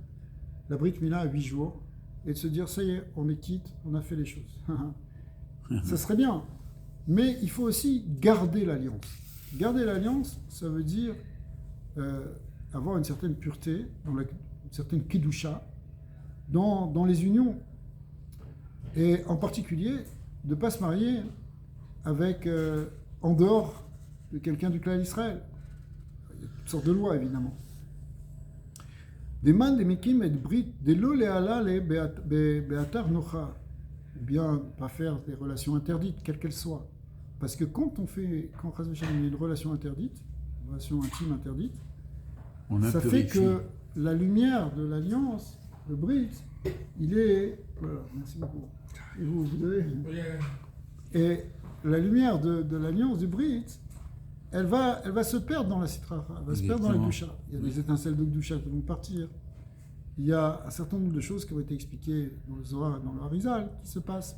la Brit Mila à 8 jours et de se dire, ça y est, on est quitte, on a fait les choses. Ça serait bien. Mais il faut aussi garder l'alliance. Garder l'alliance, ça veut dire avoir une certaine pureté, une certaine kidusha dans les unions. Et en particulier, de ne pas se marier avec, en dehors de quelqu'un du clan d'Israël. Il y a toutes sortes de lois, évidemment. Des man, des mekim et de brit, des lo le ala le beatar nocha. Ou bien pas faire des relations interdites, quelles qu'elles soient. Parce que quand il y a une relation interdite, une relation intime interdite, ça fait que la lumière de l'alliance, le brit, il est... Voilà, merci beaucoup. Et vous devez... Et la lumière de l'alliance du brit, elle va se perdre dans la citra, elle va se perdre dans la doucha. Il y a des étincelles de doucha qui vont partir. Il y a un certain nombre de choses qui ont été expliquées dans le Zohar et dans le Harizal qui se passent.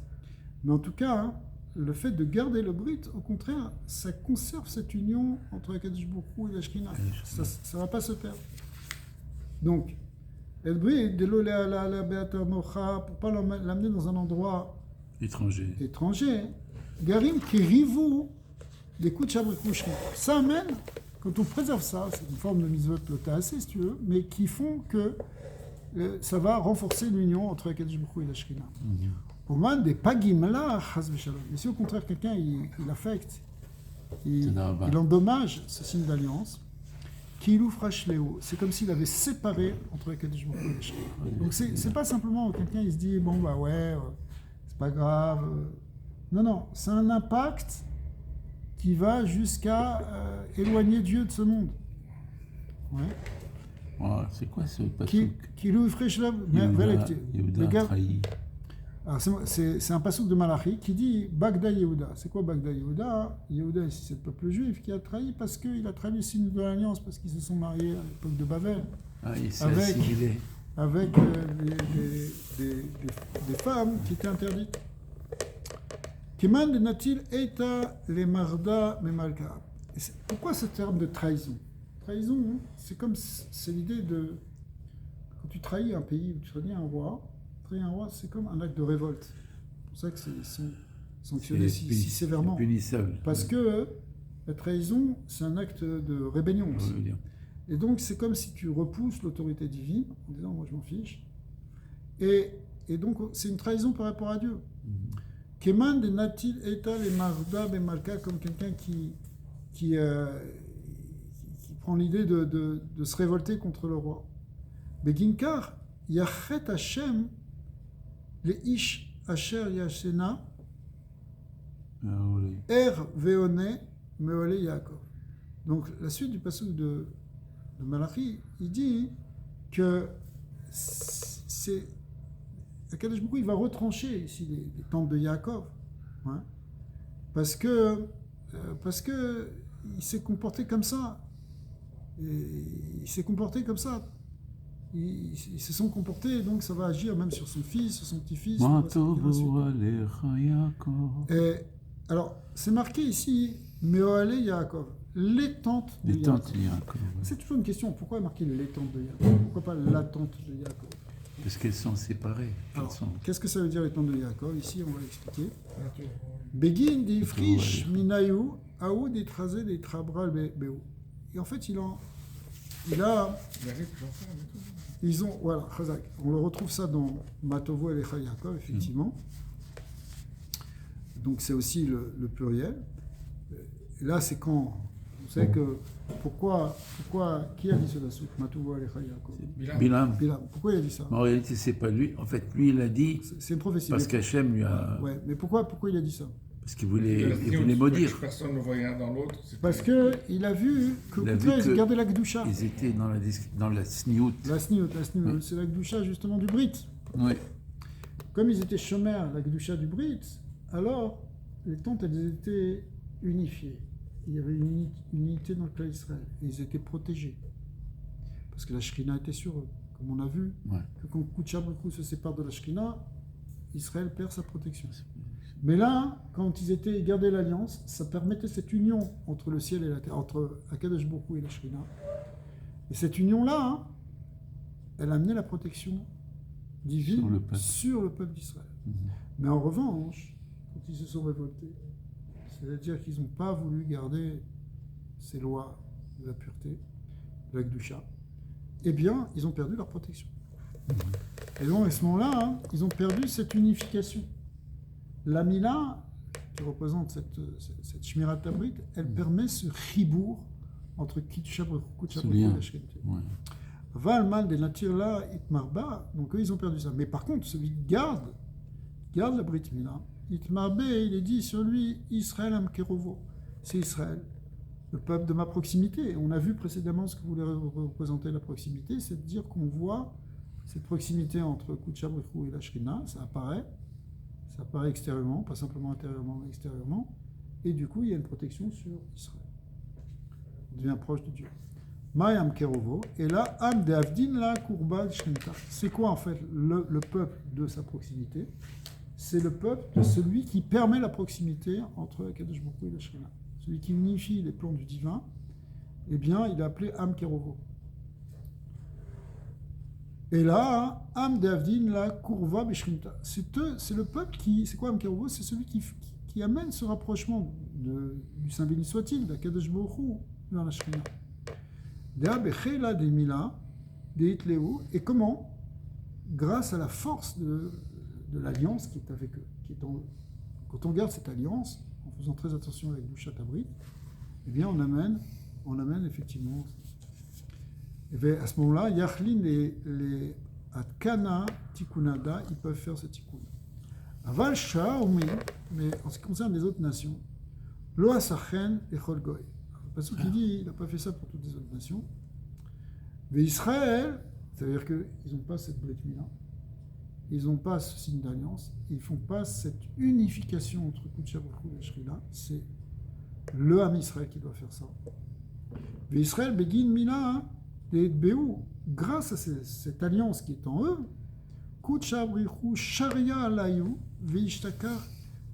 Mais en tout cas, hein, le fait de garder le brit, au contraire, ça conserve cette union entre Akadosh Baruch Hu et la Shekhinah. Ça ne va pas se perdre. Donc, el brit, de l'olé à la beatar nocha, pour ne pas l'amener dans un endroit étranger, garim qui rivou des coups de chabrikoucherie. Ça amène, quand on préserve ça, c'est une forme de mitzvot lotassé, si tu veux, mais qui font que ça va renforcer l'union entre Akadosh Baruch Hu et la Shekhinah. Au moins des pagimla, chas v'shalom. Mais si au contraire quelqu'un il affecte, il endommage ce signe d'alliance, kilou frashléo, c'est comme s'il avait séparé entre Akadosh Baruch Hu et la Shekhinah. Donc c'est pas simplement quelqu'un il se dit bon bah ouais, c'est pas grave. Non, c'est un impact qui va jusqu'à éloigner Dieu de ce monde. Ouais. Oh, c'est quoi ce passouk? Yehuda trahi. C'est un passouk de Malachi qui dit Bagda Yehuda. C'est quoi Bagda Yehuda? Yehuda, ici, c'est le peuple juif qui a trahi parce qu'il a trahi le signe de l'alliance, parce qu'ils se sont mariés à l'époque de Babel. Ah, il s'est assimilé. Avec des femmes qui étaient interdites. Kiman de Natil Eita le Marda Memalka. Pourquoi ce terme de trahison? Trahison, c'est l'idée de... Quand tu trahis un pays, tu trahis un roi, c'est comme un acte de révolte. C'est pour ça que c'est sanctionné si sévèrement. C'est punissable. Parce que la trahison, c'est un acte de rébellion aussi. Et donc, c'est comme si tu repousses l'autorité divine en disant, moi je m'en fiche. Et donc, c'est une trahison par rapport à Dieu. Keman de Natil Eta le Marda Bemalka, comme quelqu'un qui prend l'idée de se révolter contre le roi. Beginkar, Yachet Hashem, le Ish Asher Yashena, Er Veone, Meole Yaakov. Donc, la suite du passage de Malachi, il dit que c'est Akadosh Baruch Hu, il va retrancher ici les temples de Yaakov, hein, parce que il s'est comporté comme ça. Il s'est comporté comme ça. Ils se sont comportés, donc ça va agir même sur son fils, sur son petit-fils. Alors, c'est marqué ici, Meoale Yaakov, les tentes de Yaakov. C'est toujours une question, pourquoi est marqué les tentes de Yaakov? Pourquoi pas la tente de Yaakov? Parce qu'elles sont séparées. Alors, qu'est-ce que ça veut dire les tentes de Yaakov? Ici, on va l'expliquer. Begin di frish minayu, aou di trasé di trabral beu. Et en fait, ils ont, voilà, Chazak. On le retrouve ça dans Matovo et Lecha Yaakov, effectivement. Donc c'est aussi le pluriel. Et là, c'est quand vous savez que pourquoi qui a dit cela? Matovo et Lecha Yaakov. Bilam. Pourquoi il a dit ça? En réalité, c'est pas lui. En fait, lui, il a dit. C'est une prophétie. Parce qu'Hachem lui a. Ouais, mais pourquoi il a dit ça? Parce qu'il De voulait, la il sniout, voulait maudire. que personne ne voyait un dans l'autre. c'était- Parce qu'il a vu que Il a contre vu eux, ils que- gardaient la Gdusha. Ils étaient dans la sniout. La sniout, Oui. c'est la Gdusha justement du Brit. Oui. Comme ils étaient chômeurs, la Gdusha du Brit, alors les tentes, elles étaient unifiées. Il y avait une unité dans le clan Israël. Et ils étaient protégés. Parce que la Shrina était sur eux. Comme on a vu, Ouais. que quand Koucha Baruch se sépare de la Shrina, Israël perd sa protection. Mais là, quand ils étaient gardés l'alliance, ça permettait cette union entre le ciel et la terre, entre Akadosh Baruch Hu et la Shrina. Et cette union-là, hein, elle a amené la protection divine Sur le peuple. d'Israël. Mhm. Mais en revanche, quand ils se sont révoltés, c'est-à-dire qu'ils n'ont pas voulu garder ces lois de la pureté, de la Gdusha, eh bien, ils ont perdu leur protection. Et donc, à ce moment-là, hein, ils ont perdu cette unification. La Mila, qui représente cette Shmirat Tabrit, elle permet ce ribour entre Kitsha Baruch Hu et la Shrina. Ouais. Valman des natures là, Itmarba, donc eux ils ont perdu ça. Mais par contre, celui qui garde la Brit Mila, Itmarba, il est dit sur lui, Israël Amkerovo, c'est Israël, le peuple de ma proximité. On a vu précédemment ce que voulait représenter la proximité, c'est de dire qu'on voit cette proximité entre Koucha Baruch Hu et la Shrina, ça apparaît extérieurement, pas simplement intérieurement, mais extérieurement, et du coup il y a une protection sur Israël. On devient proche de Dieu. Mayam Kerovo, et là, Am de Avdin la Kourba Shrinta. C'est quoi en fait le peuple de sa proximité? C'est le peuple de celui qui permet la proximité entre Akadosh Baruch Hu et la Shrina. Celui qui unifie les plans du divin, eh bien, il est appelé Am Kerovo. Et là, Am de Avdin la Kourva Beshrinta. C'est le peuple qui. C'est quoi Am Kerovo? C'est celui qui amène ce rapprochement du Saint béni soit-il, d'Akadosh Baruch Hu vers la Shrina. Et comment? Grâce à la force de l'alliance qui est avec eux. Quand on garde cette alliance, en faisant très attention avec Douchat Abrit, eh bien on amène effectivement. Et bien à ce moment-là, Yachlin les Atkana Tikunada, ils peuvent faire ce tikkun. Aval Sha'oumi, mais en ce qui concerne les autres nations, Lo Asachen et Cholgoy. Parce qu'il dit, il n'a pas fait ça pour toutes les autres nations. Mais Israël, c'est-à-dire qu'ils n'ont pas cette Brit Mila, ils n'ont pas ce signe d'alliance, ils ne font pas cette unification entre Koucha Baruch Hu et Shrina, c'est le Ham Israël qui doit faire ça. Mais Israël, Begin Mila, et Béou, grâce à cette alliance qui est en eux, Koucha Baruch Hu, Sharia Alayu, Veishtakar,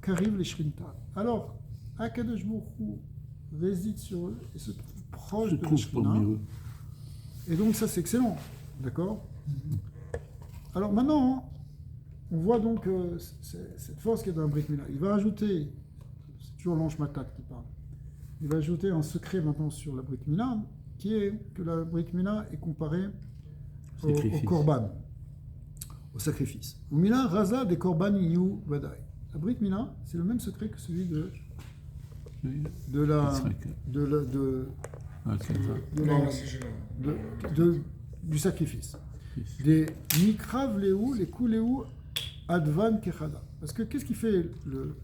Kariv les Shrinta. Alors, Akadosh Baruch Hu réside sur eux et se trouve proche de la Shrina. Et donc ça c'est excellent, d'accord? Alors maintenant, on voit donc cette force qui est dans la Brit Mila. Il va ajouter, c'est toujours l'ange Matat qui parle, il va ajouter un secret maintenant sur la Brit Mila, qui est que la Brit Mila est comparée au Korban, au sacrifice. Au Mila, Raza des Korban Yu Vadai. La Brit Mila, c'est le même secret que celui du sacrifice. Des Nikrav Léou, les Kouléou, Advan Kechada. Parce que qu'est-ce qui fait le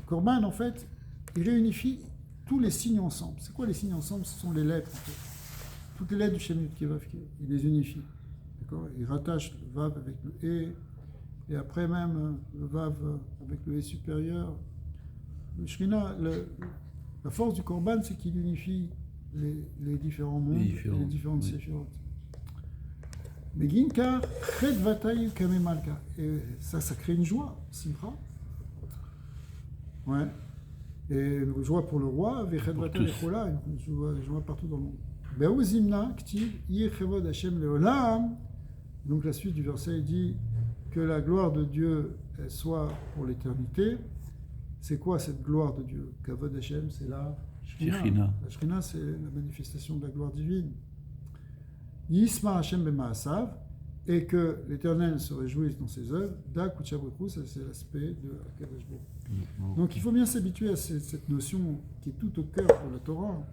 Korban, en fait, il réunifie tous les signes ensemble. C'est quoi les signes ensemble? Ce sont les lettres, en fait. Toutes les lettres du Shem Yud Kei Vav Kei, il les unifie. D'accord? Il rattache le Vav avec le E, et après même le Vav avec le E supérieur. Le Shrina, la force du Korban, c'est qu'il unifie les différents mondes et les différentes séphirotes. Mais Ginkar, Ched Vatay Kame Malka. Et ça crée une joie, Simcha. Ouais. Et une joie pour le roi, Veched Vatay Echola, une joie partout dans le monde. Be'ou Zimna, Ktiv, Yechevod Hashem Leolam. Donc la suite du verset dit que la gloire de Dieu soit pour l'éternité. C'est quoi cette gloire de Dieu? Kavod Hashem, c'est la Shrina. La Shrina, c'est la manifestation de la gloire divine. Yisma Hashem b'ma'asav, et que l'Éternel se réjouisse dans ses œuvres. Da Koucha Baruch Hu, ça c'est l'aspect de Akadosh Baruch Hu. Donc il faut bien s'habituer à cette notion qui est tout au cœur de la Torah,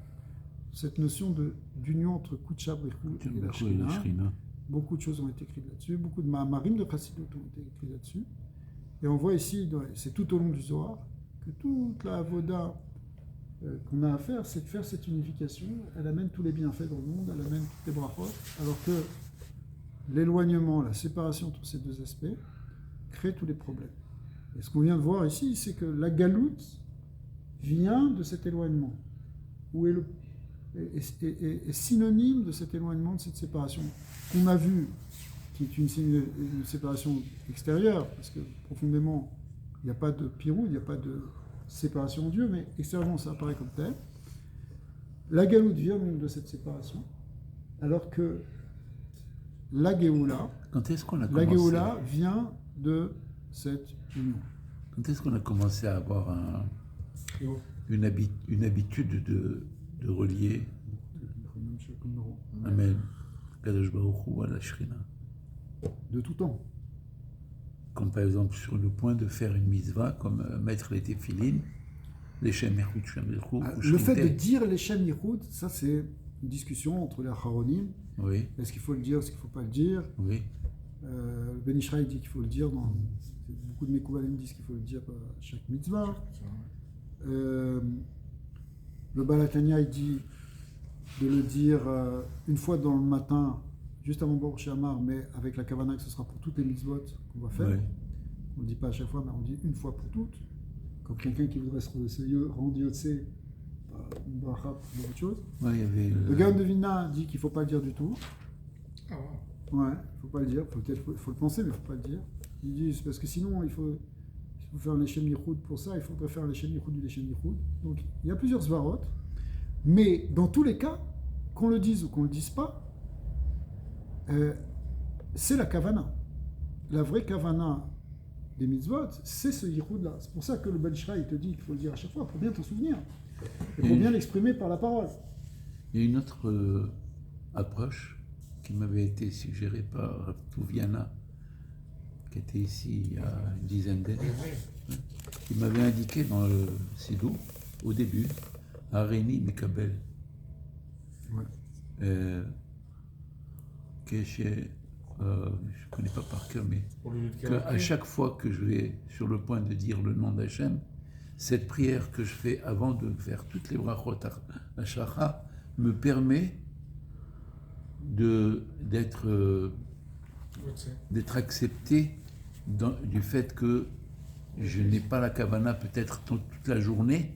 cette notion d'union entre Koucha Baruch Hu et la Shrina. Beaucoup de choses ont été écrites là-dessus, beaucoup de Ma'amarim de Chassidut ont été écrits là-dessus. Et on voit ici, c'est tout au long du Zohar, que toute la avoda qu'on a à faire, c'est de faire cette unification. Elle amène tous les bienfaits dans le monde, elle amène toutes les brachot, alors que l'éloignement, la séparation entre ces deux aspects crée tous les problèmes. Et ce qu'on vient de voir ici, c'est que la galoute vient de cet éloignement, ou est synonyme de cet éloignement, de cette séparation qu'on a vu, qui est une séparation extérieure, parce que profondément, il n'y a pas de piroud, il n'y a pas de séparation en Dieu, mais extérieurement, ça apparaît comme tel. La galoute vient donc de cette séparation, alors que la Géoula, Quand est-ce qu'on a la commencé Géoula vient de cette union. Quand est-ce qu'on a commencé à avoir une habitude de relier Amen, Kadosh Baruch Hu à la Shrina? De tout temps. Comme par exemple sur le point de faire une mitzvah, comme mettre les téphilines, les Shem Echut, Shem Echut, Le fait de dire les Shem Yichud, ça c'est une discussion entre les Acharonim. Oui, Est-ce qu'il faut le dire, est-ce qu'il ne faut pas le dire? oui, Le Ben Ishraï dit qu'il faut le dire. Beaucoup de Mekoubalim disent qu'il faut le dire à chaque mitzvah. Le Balatania il dit de le dire une fois dans le matin, juste avant Baruch She'amar, mais avec la kavana que ce sera pour toutes les mitzvot qu'on va faire. oui. On ne le dit pas à chaque fois, mais on dit une fois pour toutes. Comme quelqu'un qui voudrait se rendre Yotse, une bracha pour autre chose. Ouais, il y avait, Le Gaon de Vilna dit qu'il ne faut pas le dire du tout. Ah, wow. Ouais, il ne faut pas le dire. Peut-être faut le penser, mais il ne faut pas le dire. Ils disent parce que sinon, il faut faire l'Echem Yichud pour ça, il faudrait faire l'Echem Yichud du l'Echem Yichud. Donc il y a plusieurs svarot. Mais dans tous les cas, qu'on le dise ou qu'on ne le dise pas, c'est la kavana. La vraie kavana des mitzvot, c'est ce Yichud-là. C'est pour ça que le Ben Ishraï te dit qu'il faut le dire à chaque fois, pour bien t'en souvenir. Et pour bien l'exprimer par la parole. Il y a une autre approche qui m'avait été suggérée par Touviana, qui était ici il y a une dizaine d'années. Il m'avait indiqué dans le Sidou, au début, Aréni Mekabel. Ouais. Je ne connais pas par cœur, mais Pour le qu'à chaque fois que je vais sur le point de dire le nom d'Hachem, cette prière que je fais avant de faire toutes les brachot à Shacha me permet d'être accepté du fait que je n'ai pas la kavana peut-être toute la journée,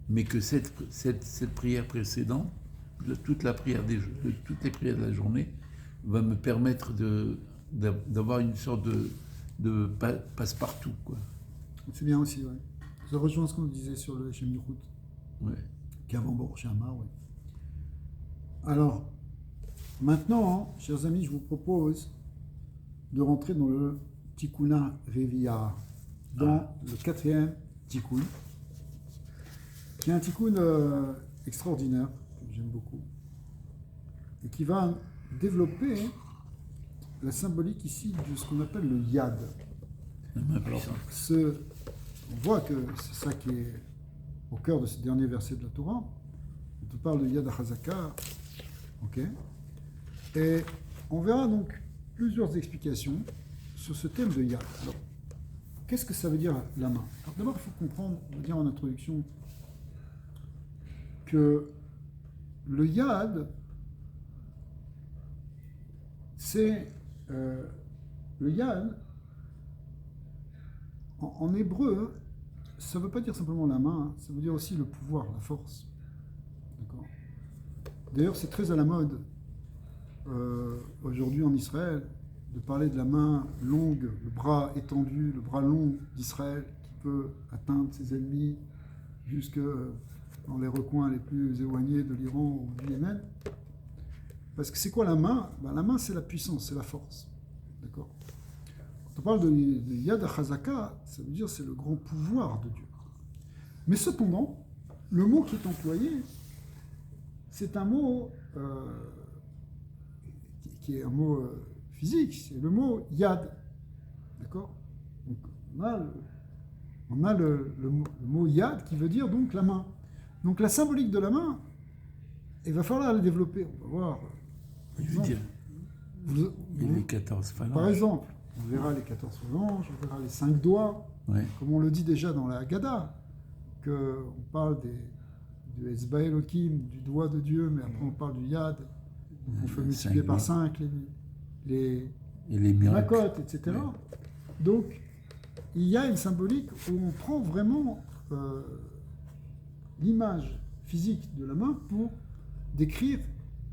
mais que cette prière précédente, toutes les prières de la journée, va me permettre d'avoir une sorte de passe-partout, quoi. C'est bien aussi, ouais. Ça rejoint ce qu'on disait sur le Echem Yichud, Ouais. qui est avant Baruch She'amar, ouais. Alors, maintenant, chers amis, je vous propose de rentrer dans le Tikkuna Revia, dans le 4e Tikkun, qui est un Tikkun extraordinaire, que j'aime beaucoup, et qui va développer la symbolique ici de ce qu'on appelle le Yad. Alors, on voit que c'est ça qui est au cœur de ce dernier verset de la Torah. On parle de Yad HaChazaka, ok. Et on verra donc plusieurs explications sur ce thème de Yad. Alors, qu'est-ce que ça veut dire la main? Alors d'abord, il faut comprendre, on va dire en introduction, que le Yad, c'est le Yad, en hébreu, ça ne veut pas dire simplement la main, ça veut dire aussi le pouvoir, la force. D'accord. D'ailleurs, c'est très à la mode aujourd'hui en Israël de parler de la main longue, le bras étendu, le bras long d'Israël qui peut atteindre ses ennemis jusque dans les recoins les plus éloignés de l'Iran ou du Yémen. Parce que c'est quoi la main? Ben, la main, c'est la puissance, c'est la force. D'accord. Quand on parle de Yad HaChazaka, ça veut dire c'est le grand pouvoir de Dieu. Mais cependant, le mot qui est employé, c'est un mot qui est un mot physique, c'est le mot Yad. D'accord. Donc on a le mot Yad qui veut dire donc la main. Donc la symbolique de la main, il va falloir la développer. On va voir. Je veux dire, il y a les 14 phalanges. Par exemple, On verra les 14 phalanges, on verra les 5 doigts, Ouais. comme on le dit déjà dans la Haggadah, qu'on parle du Etzba Elohim, du doigt de Dieu, mais après on parle du Yad, donc on fait Les multiplier 5 par doigts. 5 les Et les miracles. Makot, etc. Donc, il y a une symbolique où on prend vraiment l'image physique de la main pour décrire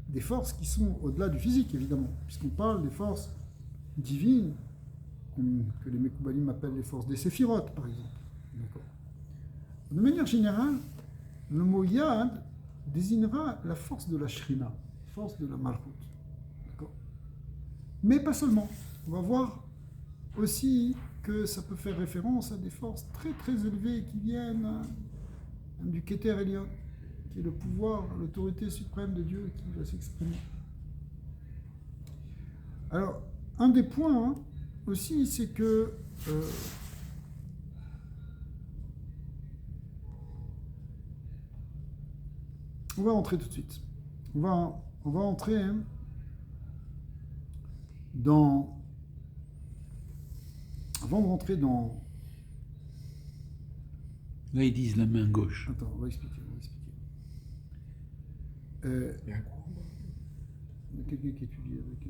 des forces qui sont au-delà du physique, évidemment, puisqu'on parle des forces divines, que les Mekoubalim appellent les forces des séphirotes, par exemple. D'accord. De manière générale, le mot Yad désignera la force de la Shrina, force de la Malchut. D'accord. Mais pas seulement. On va voir aussi que ça peut faire référence à des forces très très élevées qui viennent du Keter Elyon, qui est le pouvoir, l'autorité suprême de Dieu qui va s'exprimer. Alors, un des points aussi, c'est que on va entrer tout de suite. On va entrer dans... Avant de rentrer dans... Là, ils disent la main gauche. Attends, on va expliquer. Il y a un cours. Il y a quelqu'un qui étudie avec...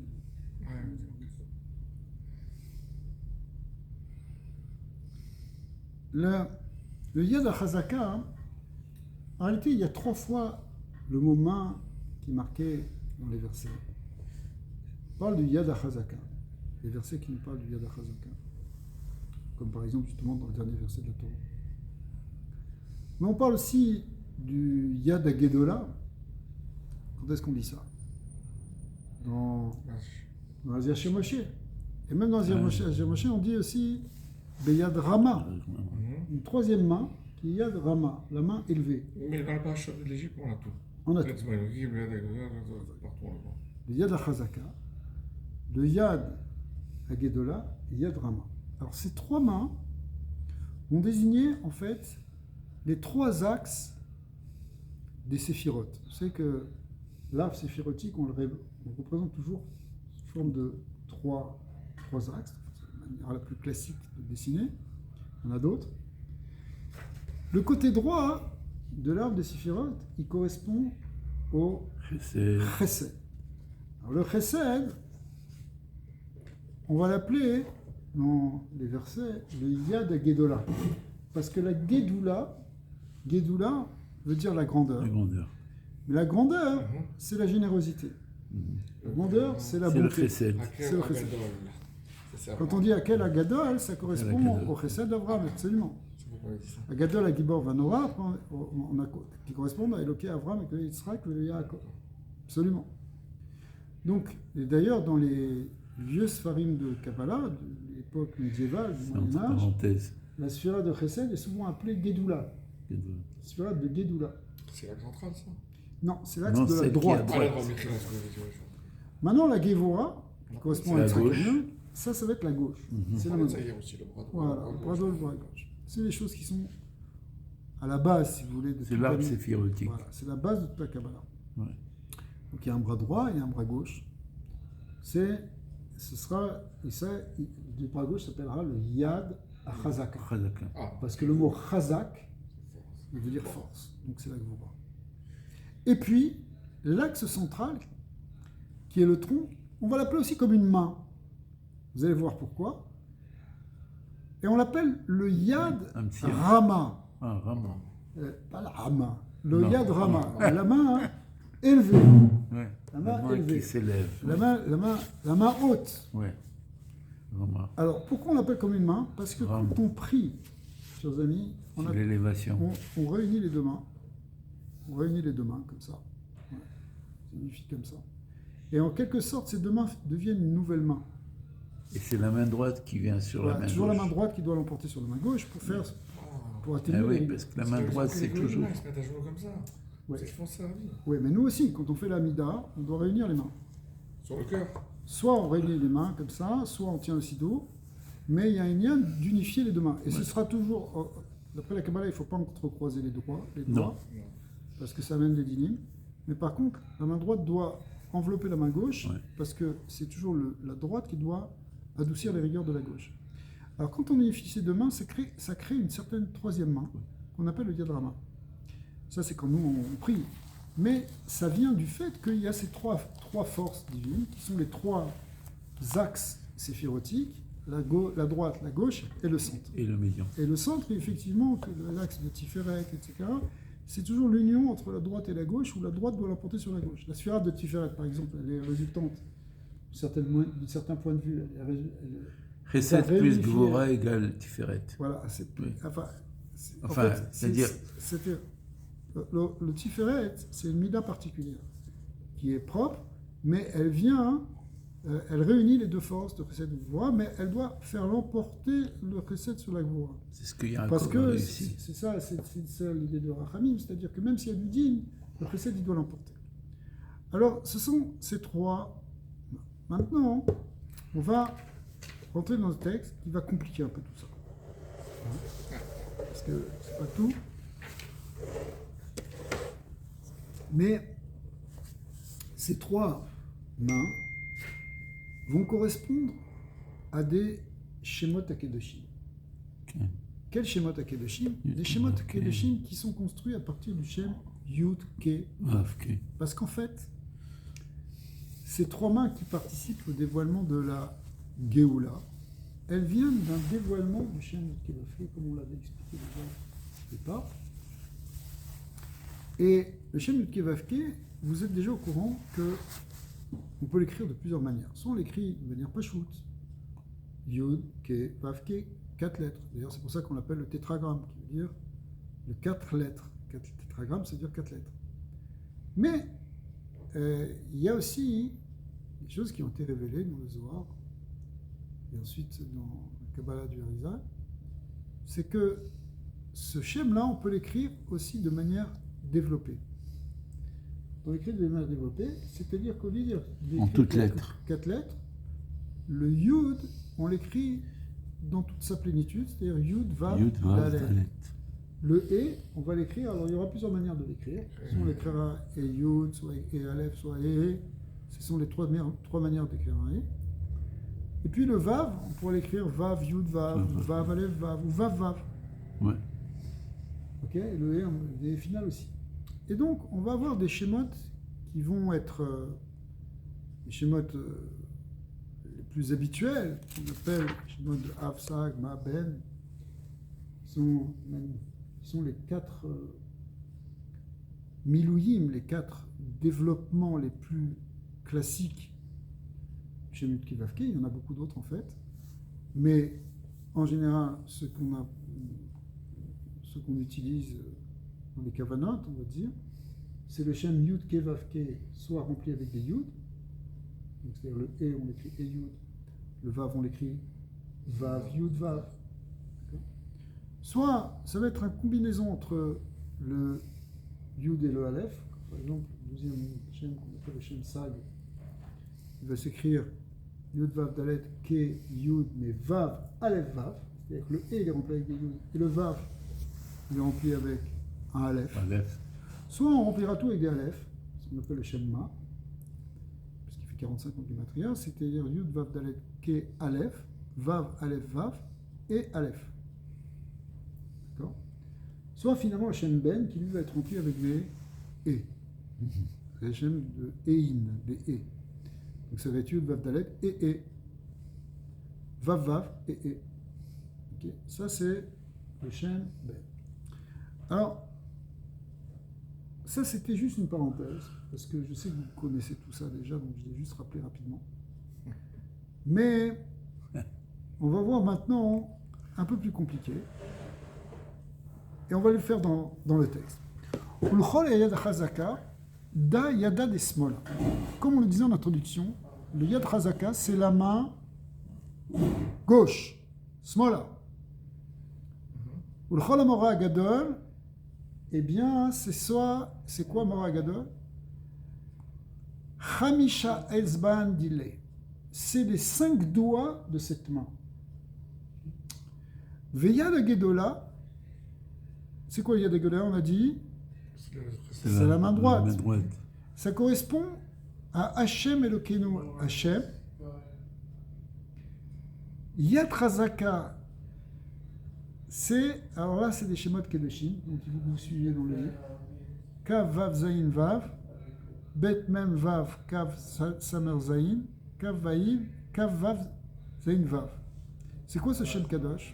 Ouais. Le Yad HaChazaka, en réalité, il y a 3 fois le mot main qui est marqué dans les versets. On parle du Yad HaChazaka, les versets qui nous parlent du Yad HaChazaka, comme par exemple justement dans le dernier verset de la Torah. Mais on parle aussi du Yad HaGedola. Quand est-ce qu'on dit ça? Dans Azir Moshe. Et même dans Azir Moshe, on dit aussi Beyad Rama, une 3e main qui est Yad Rama, la main élevée. Mais dans la page de l'Égypte, on a tout. On a tout. Partout, on le voit. Le Yad HaChazaka, le Yad HaGedola et Yad Rama. Alors ces 3 mains vont désigner en fait les 3 axes des séphirotes. Vous savez que l'arbre séphirotique, on représente toujours sous forme de 3 axes, c'est la manière la plus classique de dessiner. Il y en a d'autres. Le côté droit de l'arbre des séphirotes, il correspond au Chesed. Alors le Chesed, on va l'appeler dans les versets le Yad HaGedola. Parce que la Gedoula veut dire la grandeur. La grandeur. Mais la grandeur, c'est la générosité. La grandeur, c'est la C'est le bonté. chesed. C'est le chesed. C'est Quand on dit Akel Agadol, ça correspond au chesed d'Abraham, absolument. Agadol Agibor Vanora, qui correspond à Eloké Abraham et Yitzhak et Yaakov. Absolument. Donc, et d'ailleurs, dans les vieux Sfarim de Kabbalah, de l'époque médiévale, du C'est entre Moyen-Âge, parenthèses. la sphira de chesed est souvent appelée Gedoula. Sphira de Gedoula. C'est l'axe central, ça. Non, c'est l'axe Non, de la celle qui est à droite. droite. Ah, la droite, mais Maintenant, la Gevora, qui correspond C'est à la Yitzhak gauche. Elyon, ça va être la gauche. C'est la main ça droite. y est aussi, le bras droit. Voilà, le bras droit, le bras gauche. C'est les choses qui sont à la base, si vous voulez, de C'est toute l'arbre la- séphirotique. Voilà, c'est la base de toute la Kabbalah. Ouais. Donc il y a un bras droit et un bras gauche. Le bras gauche s'appellera le Yad HaChazaka. Chazaka. Ah, Parce que le mot Chazak, il veut dire force. Donc c'est la Gevora. Et puis, l'axe central, qui est le tronc, on va l'appeler aussi comme une main. Vous allez voir pourquoi. Et on l'appelle le Yad Un petit- Rama. Ah, vraiment. Pas la Rama. Le Non. Yad Rama. La main élevée. Ouais. La main qui élevée. s'élève. La main haute. Ouais. Vraiment. Alors, pourquoi on l'appelle comme une main? Parce que Rama. quand on prie, chers amis, C'est l'élévation. on réunit les deux mains. On réunit les deux mains comme ça. Ouais. Ça signifie comme ça. Et en quelque sorte, ces deux mains deviennent une nouvelle main. Et c'est la main droite qui vient sur Voilà, la main toujours gauche. la main droite qui doit l'emporter sur la main gauche pour Ah atténuer oui, les- parce que la main droite, c'est toujours... Ils se mettent à genoux comme ça. Ouais. C'est, je pense, ça, la vie. Oui, mais nous aussi, quand on fait la mida, on doit réunir les mains. Sur le cœur. Soit on réunit les mains comme ça, soit on tient le sido, mais il y a un lien d'unifier les deux mains. Et ce sera toujours, d'après la Kabbalah, il ne faut pas entrecroiser les doigts, Non. parce que ça amène des dynimes. Mais par contre, la main droite doit envelopper la main gauche, Ouais. parce que c'est toujours la droite qui doit adoucir les rigueurs de la gauche. Alors quand on unifie ces deux mains, ça crée une certaine troisième main, qu'on appelle le Yad Rama. Ça c'est quand nous on prie. Mais ça vient du fait qu'il y a ces trois forces divines, qui sont les trois axes séphirotiques, la droite, la gauche et le centre. Et le médian. Et le centre, effectivement, l'axe de Tiferet, etc., c'est toujours l'union entre la droite et la gauche, où la droite doit l'emporter sur la gauche. La sphirate de Tiferet, par exemple, elle est résultante, d'un certain point de vue. Chesed plus Gvora égale Tiferet. Voilà, Oui. Enfin, c'est-à-dire... Le Tiferet, c'est une mida particulière, qui est propre, mais elle vient... elle réunit les deux forces de Chesed et de Gvora, mais elle doit faire l'emporter le Chesed sur la Gvora. C'est ce qu'il y a Parce que réussi. c'est ça l'idée de Rachamim, c'est-à-dire que même s'il y a du din, le Chesed il doit l'emporter. Alors, ce sont ces trois. Maintenant, on va rentrer dans le texte qui va compliquer un peu tout ça. Parce que c'est pas tout. Mais ces trois mains vont correspondre à des Shemot HaKedoshim. Okay. Quels Shemot HaKedoshim? Des Shemot HaKedoshim qui sont construits à partir du Shem Yud Ke Vav Ke. Parce qu'en fait, ces trois mains qui participent au dévoilement de la Géoula, elles viennent d'un dévoilement du Shem Yud Ke Vav Ke, comme on l'avait expliqué déjà au départ. Et le Shem Yud Ke Vav Ke, vous êtes déjà au courant que on peut l'écrire de plusieurs manières. Soit on l'écrit de manière pachout, Yud, Ke, Vav, Ke, 4 lettres. D'ailleurs, c'est pour ça qu'on l'appelle le tétragramme, qui veut dire le 4 lettres. 4 tétragrammes, ça veut dire 4 lettres. Mais il y a aussi des choses qui ont été révélées dans le Zohar, et ensuite dans la Kabbalah du Harizal, c'est que ce Shem-là, on peut l'écrire aussi de manière développée. On l'écrit de manière développée, c'est-à-dire qu'au lieu d'écrire en toutes lettres. 4 lettres, le Yud, on l'écrit dans toute sa plénitude, c'est-à-dire Yud, Vav, Dalet. Le E, on va l'écrire, alors il y aura plusieurs manières de l'écrire. Soit on l'écrira E Yud, soit E Aleph, soit E. Ce sont les trois manières d'écrire un E. Et puis le Vav, on pourrait l'écrire Vav, Yud, Vav, Vav, Aleph, Vav, ou Vav, Vav. Ouais. Ok, et le E final aussi. Et donc, on va avoir des schémotes qui vont être les schémotes les plus habituels, qu'on appelle les schémotes de Av, Sag, Ma, Ben, sont les 4 milouyim, les 4 développements les plus classiques du Shem Yud Ke Vav Ke. Il y en a beaucoup d'autres en fait, mais en général, ce qu'on utilise dans les kavanot, on va dire, c'est le Shem Yud Ke Vav Ke, soit rempli avec des Yud, donc c'est-à-dire le E, on l'écrit E Yud, le Vav, on l'écrit Vav Yud Vav. Soit ça va être une combinaison entre le Yud et le Aleph. Par exemple, le deuxième Shem qu'on appelle le Shem Sag, il va s'écrire Yud Vav Dalet Ke Yud, mais Vav Aleph Vav, c'est-à-dire que le E il est rempli avec des Yud, et le Vav il est rempli avec un Aleph. Soit on remplira tout avec des Aleph, ce qu'on appelle le Shem Ma, parce qu'il fait 45 en Gematria, c'est-à-dire Yud Vav Dalet Ke Aleph, Vav Aleph Vav et Aleph. D'accord. Soit finalement le Shem Ben qui lui va être rempli avec des E. C'est le Shem de Ein, des E. Donc ça va être Yud Vav Dalet et E. Vav Vav et E. Okay. Ça c'est le Shem Ben. Alors, ça c'était juste une parenthèse, parce que je sais que vous connaissez tout ça déjà, donc je l'ai juste rappelé rapidement. Mais on va voir maintenant un peu plus compliqué, et on va le faire dans le texte. Ulchol yad chazaka, da yada des smol. Comme on le disait en introduction, le yad chazaka, c'est la main gauche, smola. Ulchol amora gadol, eh bien, c'est quoi Mora Gadol? Hamisha Ezban Dile. C'est les 5 doigts de cette main. Veya la Gedola, c'est quoi Yad Gedola? On a dit c'est la main droite. Ça correspond à Hachem Elokeinu Hachem. Yad Chazaka, alors là, c'est des Shemot Kedoshim, donc il faut que vous suiviez dans le livre. Kav Vav Zayin Vav, Bet Mem Vav, Kav Samer Zayin, Kav Vaïv, Kav Vav Zayin Vav. C'est quoi ce Shem Kadosh?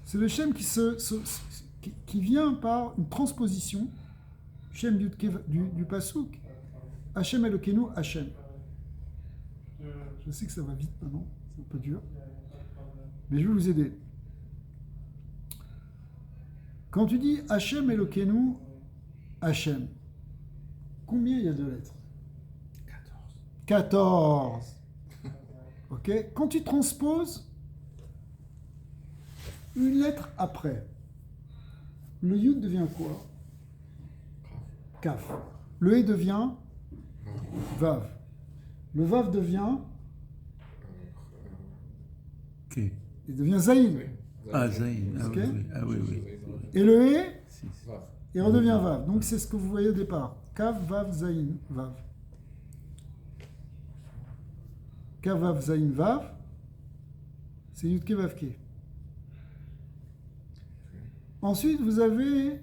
C'est le Shem qui vient par une transposition, Shem du Pasuk, Hashem Elokeinu Hashem. Je sais que ça va vite maintenant, c'est un peu dur, mais je vais vous aider. Quand tu dis Hashem Elokeinu Hashem, combien il y a de lettres? 14. Ok. Quand tu transposes une lettre après, le Yud devient quoi? Kaf. Le E devient Vav. Le Vav devient Ok. il devient Zayin. Ah, Zayn. Ah, Ok. oui. Ah oui, oui. Et le E, Si. il redevient Vav. Donc c'est ce que vous voyez au départ. Kav, Vav, Zayin, Vav. Kav, Vav, Zayin, Vav. C'est Yud Ke Vav Ke. Ensuite, vous avez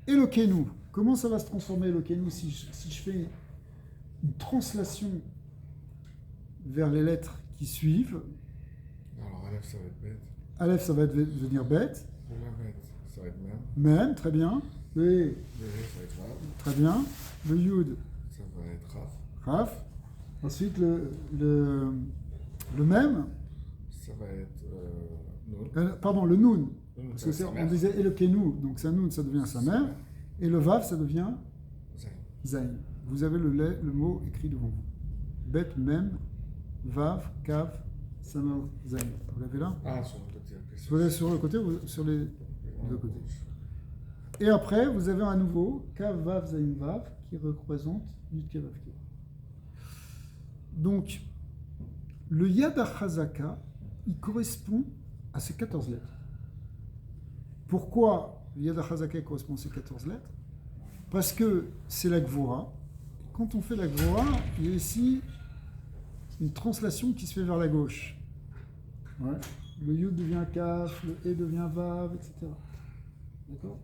Elokeinu. Comment ça va se transformer Elokeinu si je fais une translation vers les lettres qui suivent? Alors, Aleph, ça va être bête. Aleph, ça va devenir bête. Pour la bête, ça va être même. Même, très bien. Le E, Le Ré, ça va être Vav. très bien. Le Yud, Ça va être Raf. Raf. Ensuite, le même. Ça va être Noun. Pardon, le Nun. Noun, Parce ça que va être sa on mère. disait Elokeinu, donc ça Nun, ça devient sa mère. Et le Vav, ça devient Zayn. Zayn. Vous avez le mot écrit devant vous. Bet, Mem, Vav, Kav, Samer, Zayn. Vous l'avez là? Ah, sur le côté. après, Vous l'avez sur le côté ou sur les deux côtés? Et après, vous avez à nouveau Kav, Vav, Zayn, Vav, qui représente Yud Ke Vav Ke. Donc, le Yad HaChazaka, il correspond à ces 14 lettres. Pourquoi le Yad HaChazaka correspond à ces 14 lettres? Parce que c'est la Gvora. Quand on fait la Gvora, il y a ici une translation qui se fait vers la gauche. Ouais. Le Yud devient Kaf, le E devient Vav, etc. D'accord?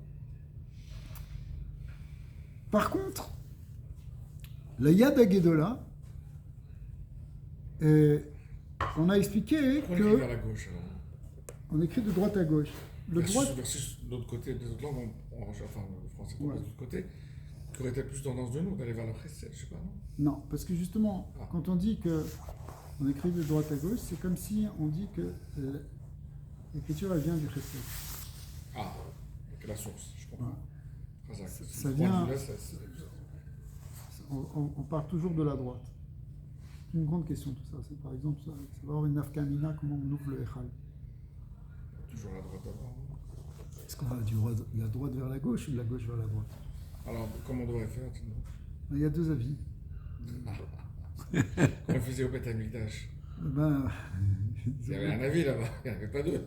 Par contre, la Yad HaGedola, on a expliqué On écrit vers que la gauche, alors. on écrit de droite à gauche. Le droite, Versus l'autre côté, des autres langues, enfin, le français, Ouais. de l'autre côté, qui aurait peut-être plus tendance de nous d'aller vers le Chesed, je sais pas, non? non, parce que justement, quand on dit que on écrit de droite à gauche, c'est comme si on dit que l'écriture elle vient du Chesed. Ah, avec la source, je comprends. Voilà. Razak. Ça Ce vient- point de vue-là, On part toujours de la droite. C'est une grande question tout ça. C'est par exemple, ça va avoir une nafkamina, comment on ouvre le Echal. toujours la droite avant. Est-ce qu'on va de la droite vers la gauche ou de la gauche vers la droite? Alors, comment on devrait faire, dis-nous? Il y a deux avis. Comme on faisait au Beth Amikdash. Ben, Il y avait un avis là-bas, il n'y en avait pas deux.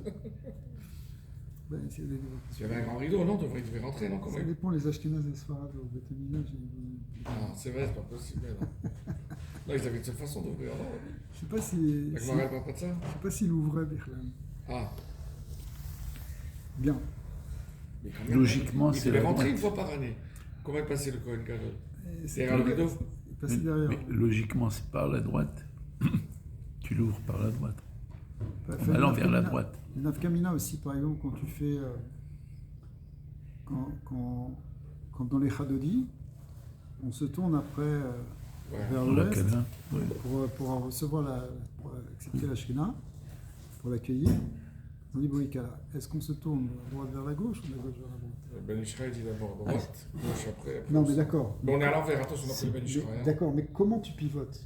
ben, S'il y avait un grand rideau, non, il devait rentrer, non? Comment ça dépend les Ashkénazes et les Sfarades au Beth Amikdash. Ah, c'est vrai, c'est pas possible. Non, non ils avaient une seule façon d'ouvrir, non? Je sais pas si. La si- Gemara, elle parle pas de ça? je sais pas s'il ouvrait Birlam. Ah, Bien. mais quand même. Logiquement, il c'est devait la rentrer droite. une fois par année. Comment est passé le Kohen Gadol? Et c'est Derrière le rideau? passé derrière. Mais logiquement, c'est par la droite. Tu l'ouvres par la droite. Enfin, Allant vers la nafkamina- droite. une nafkamina aussi, par exemple, quand tu fais. Quand dans les Chadodi, on se tourne après Ouais. vers Pour la l'ouest cabane. Oui. pour recevoir pour accepter la Shekhinah, pour l'accueillir. On dit Boïkala. Est-ce qu'on se tourne de la droite vers la gauche ou de la gauche vers la droite? Ben Ishraï dit d'abord droite, gauche après. Non, mais d'accord. Mais on est à l'envers, attention, on a pris le Ben Ishraï. Mais- D'accord, mais comment tu pivotes?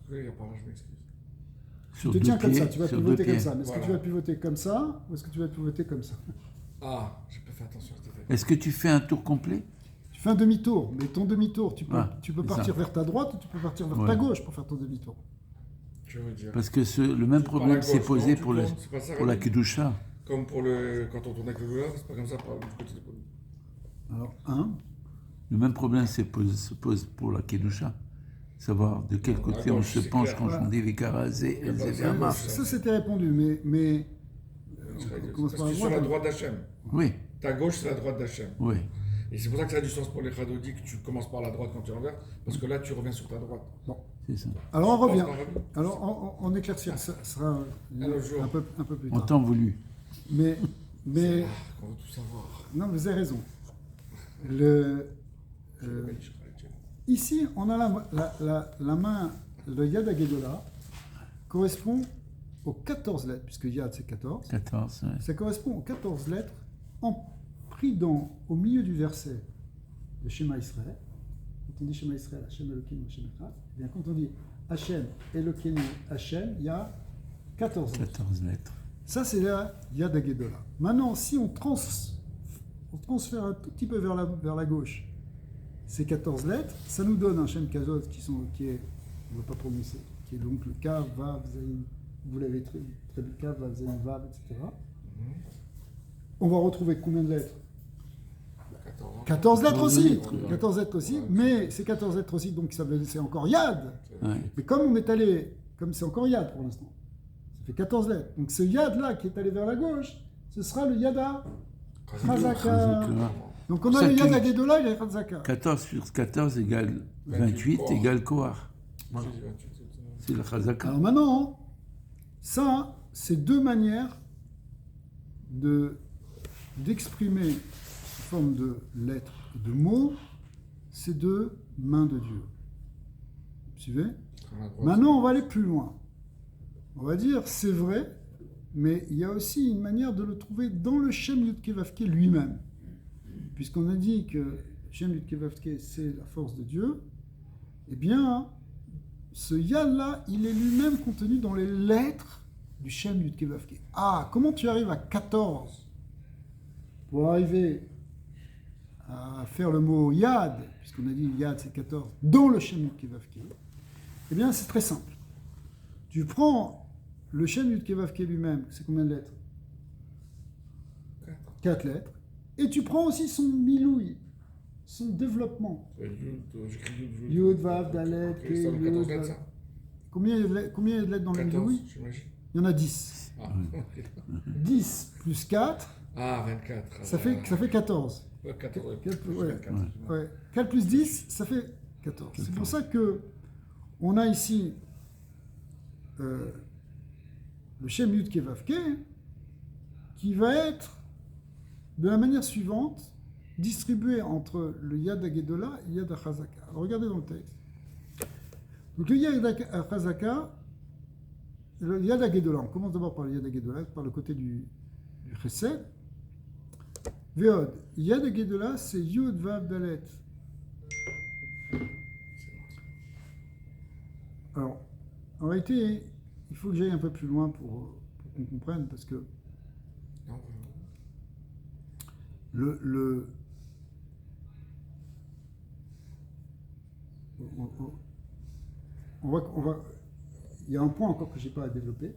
Oui, apparemment, je m'excuse. Sur Tu te deux tiens comme pieds, ça, tu vas sur pivoter deux comme pieds. ça. Mais est-ce que Voilà. tu vas pivoter comme ça ou est-ce que tu vas pivoter comme ça? Ah, j'ai pas fait attention à cette étape. Est-ce que tu fais un tour complet? Tu fais un demi-tour, mais ton demi-tour, tu peux C'est partir ça. vers ta droite ou tu peux partir vers Ouais. ta gauche pour faire ton demi-tour. Je veux dire. Parce que le même Par la problème s'est gauche, posé non, tu pour tournes, c'est pas ça, la Rabbi? Kedusha. Comme pour quand on tourne avec le douleur, c'est pas comme ça par du côté de Alors, 1, Le même problème se pose pour la Kedusha. savoir de quel côté À on gauche, se c'est penche clair. quand Voilà. on dit Vikarazé, Il y a pas de Elzéver Maf. Ça, c'était répondu, mais on commence Parce par que la sur la droite. droite d'Hachem. Oui, Ta gauche, c'est la droite d'Hachem. oui. Et c'est pour ça que ça a du sens pour les Khadodi que tu commences par la droite quand tu renverses, parce que là, tu reviens sur ta droite. C'est ça. Alors on revient. Pense dans la vie. Alors on éclaircira, ça sera l'autre jour. un peu plus En tard. temps voulu. Mais On veut tout savoir. non, vous avez raison. Ici, on a la main, le Yad Hagedolah correspond aux 14 lettres, puisque Yad c'est 14. 14, ouais. Ça correspond aux 14 lettres pris au milieu du verset de Shema Israël. Quand on dit Shema Israël, Hashem Elokeinu, Hashem Echad, eh bien quand on dit Hashem Elokeinu, Hashem, il y a 14 lettres. 14 lettres. Ça, c'est la Yad Hagedolah. Maintenant, si on transfère un tout petit peu vers la gauche ces 14 lettres, ça nous donne un Shem Kazot qui est, on ne va pas prononcer, qui est donc le Kav, Vav, Zayin, vous l'avez très bien, Kav, Vav, Zayin, Vav, etc. On va retrouver combien de lettres 14 lettres aussi, 14 lettres aussi, mais ces 14 lettres aussi, donc c'est encore Yad. Ouais. Mais comme c'est encore Yad pour l'instant, ça fait 14 lettres. Donc ce Yad-là qui est allé vers la gauche, ce sera le Yada Chazaka. Chazaka. Donc on a Ça le Yad qui- Hagedolah et le Chazaka. 14 sur 14 égale 28 Kohar. égale Kohar. C'est le Chazaka. Alors maintenant, ça, c'est deux manières d'exprimer sous forme de lettres et de mots ces deux mains de Dieu. Vous suivez ? Maintenant, on va aller plus loin. On va dire, c'est vrai, mais il y a aussi une manière de le trouver dans le Shem Yudke Vavke lui-même. Puisqu'on a dit que Shem Yudke Vavke, c'est la force de Dieu, eh bien, ce Yad-là, il est lui-même contenu dans les lettres du Shem Yudke Vavke. Ah, comment tu arrives à 14 pour arriver à faire le mot Yad, puisqu'on a dit Yad c'est 14, dans le Shem Yudke Vavke? Eh bien, c'est très simple. Tu prends le Shem Yudke Vavke lui-même, c'est combien de lettres? 4 lettres. Et tu prends aussi son miloui, son développement. Yud, Vav, Dalet, Ok, Ke, ça veut 14 Yud, lettres, Vav. ça Combien il y a de lettres dans le 14, miloui? j'imagine. Il y en a 10. Ah, ok. 10 plus 4, Ah, 24. ça fait 14. Ouais, 14, ouais. 4, Plus ouais. 24. Ouais. 4 plus 10, ça fait 14. C'est pour ça que on a ici le Shem Yudke Vavke qui va être de la manière suivante distribué entre le Yad Hagedolah et le Yad HaChazaka. Alors regardez dans le texte. Donc le Yad HaChazaka, le Yad Hagedolah, on commence d'abord par le Yad Hagedolah, par le côté du Chesed. Veod, Yad Hagedolah, c'est Yud Vav Dalet. Alors, en réalité, il faut que j'aille un peu plus loin pour qu'on comprenne, parce que Non, il y a un point encore que je n'ai pas à développer,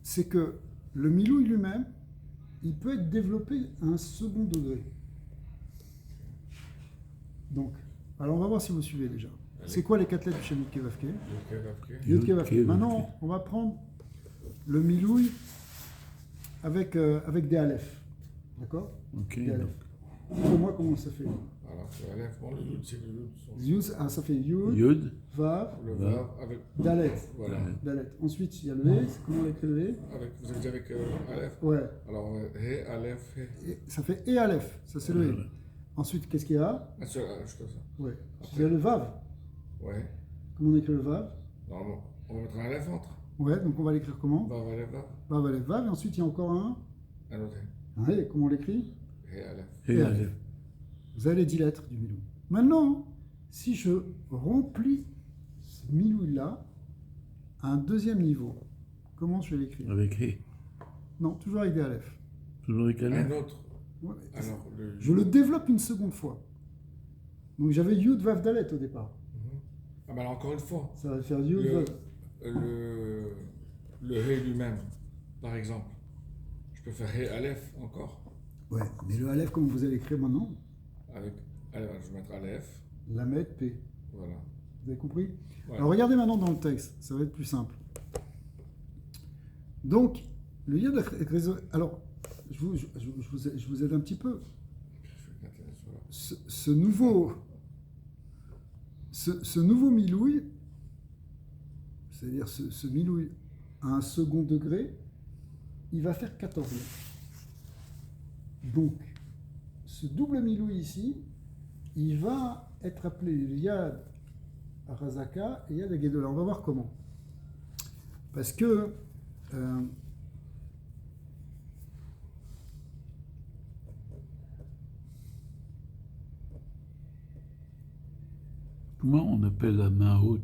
c'est que le miloui lui-même, il peut être développé à un second degré. Donc, alors on va voir si vous suivez déjà. C'est quoi les 4 lettres du Shem Yudke Vavke? Yudke Vavke. Maintenant, on va prendre le miloui avec des aleph. D'accord? Ok. Des aleph. Dis-moi comment ça fait. Alors, c'est Aleph, bon, le Yud, c'est le Yud. Yud, ça fait Yud, Yud, Vav, Le Vav. Vav avec. Dalet. Voilà. Dalet. Ensuite, il y a le E. C'est comment on écrit le E? Vous avez dit avec Aleph. Ouais. Alors, He, Aleph, He. Et ça fait E aleph. Ça, c'est le E. Ensuite, qu'est-ce qu'il y a? Ah, c'est juste ça. Ouais. Il y a le Vav. Ouais. Comment on écrit le Vav? Normalement, on va mettre un Aleph entre. Ouais, donc on va l'écrire comment? Vav, Aleph, Vav. Vav, aleph, Vav. Et ensuite, il y a encore un. Un autre. Ouais, comment on l'écrit? He, Aleph. et Aleph. Vous avez les 10 lettres du Milou. Maintenant, si je remplis ce Milou-là à un deuxième niveau, comment je vais l'écrire? Avec He. Non, toujours avec des aleph. Toujours avec Un Aleph. autre. Ouais, Alors, je le développe une seconde fois. Donc j'avais Yud Vav Dalet au départ. Ah, bah alors, encore une fois. Ça va faire Yud Vav. Le He lui-même, par exemple. Je peux faire He, Aleph encore. Ouais, mais le aleph, comment vous allez l'écrire maintenant? Avec. Allez, je vais mettre Aleph. Lamed P. Voilà. Vous avez compris? Ouais. Alors regardez maintenant dans le texte, ça va être plus simple. Donc, le Yad HaGedolah, alors, je vous aide un petit peu. Ce nouveau milouï, c'est-à-dire ce milouï à un second degré, il va faire 14 lettres. Donc, ce double milouï ici, il va être appelé le Yad HaChazaka et Yad HaGedolah. On va voir comment. Parce que Comment on appelle la main haute?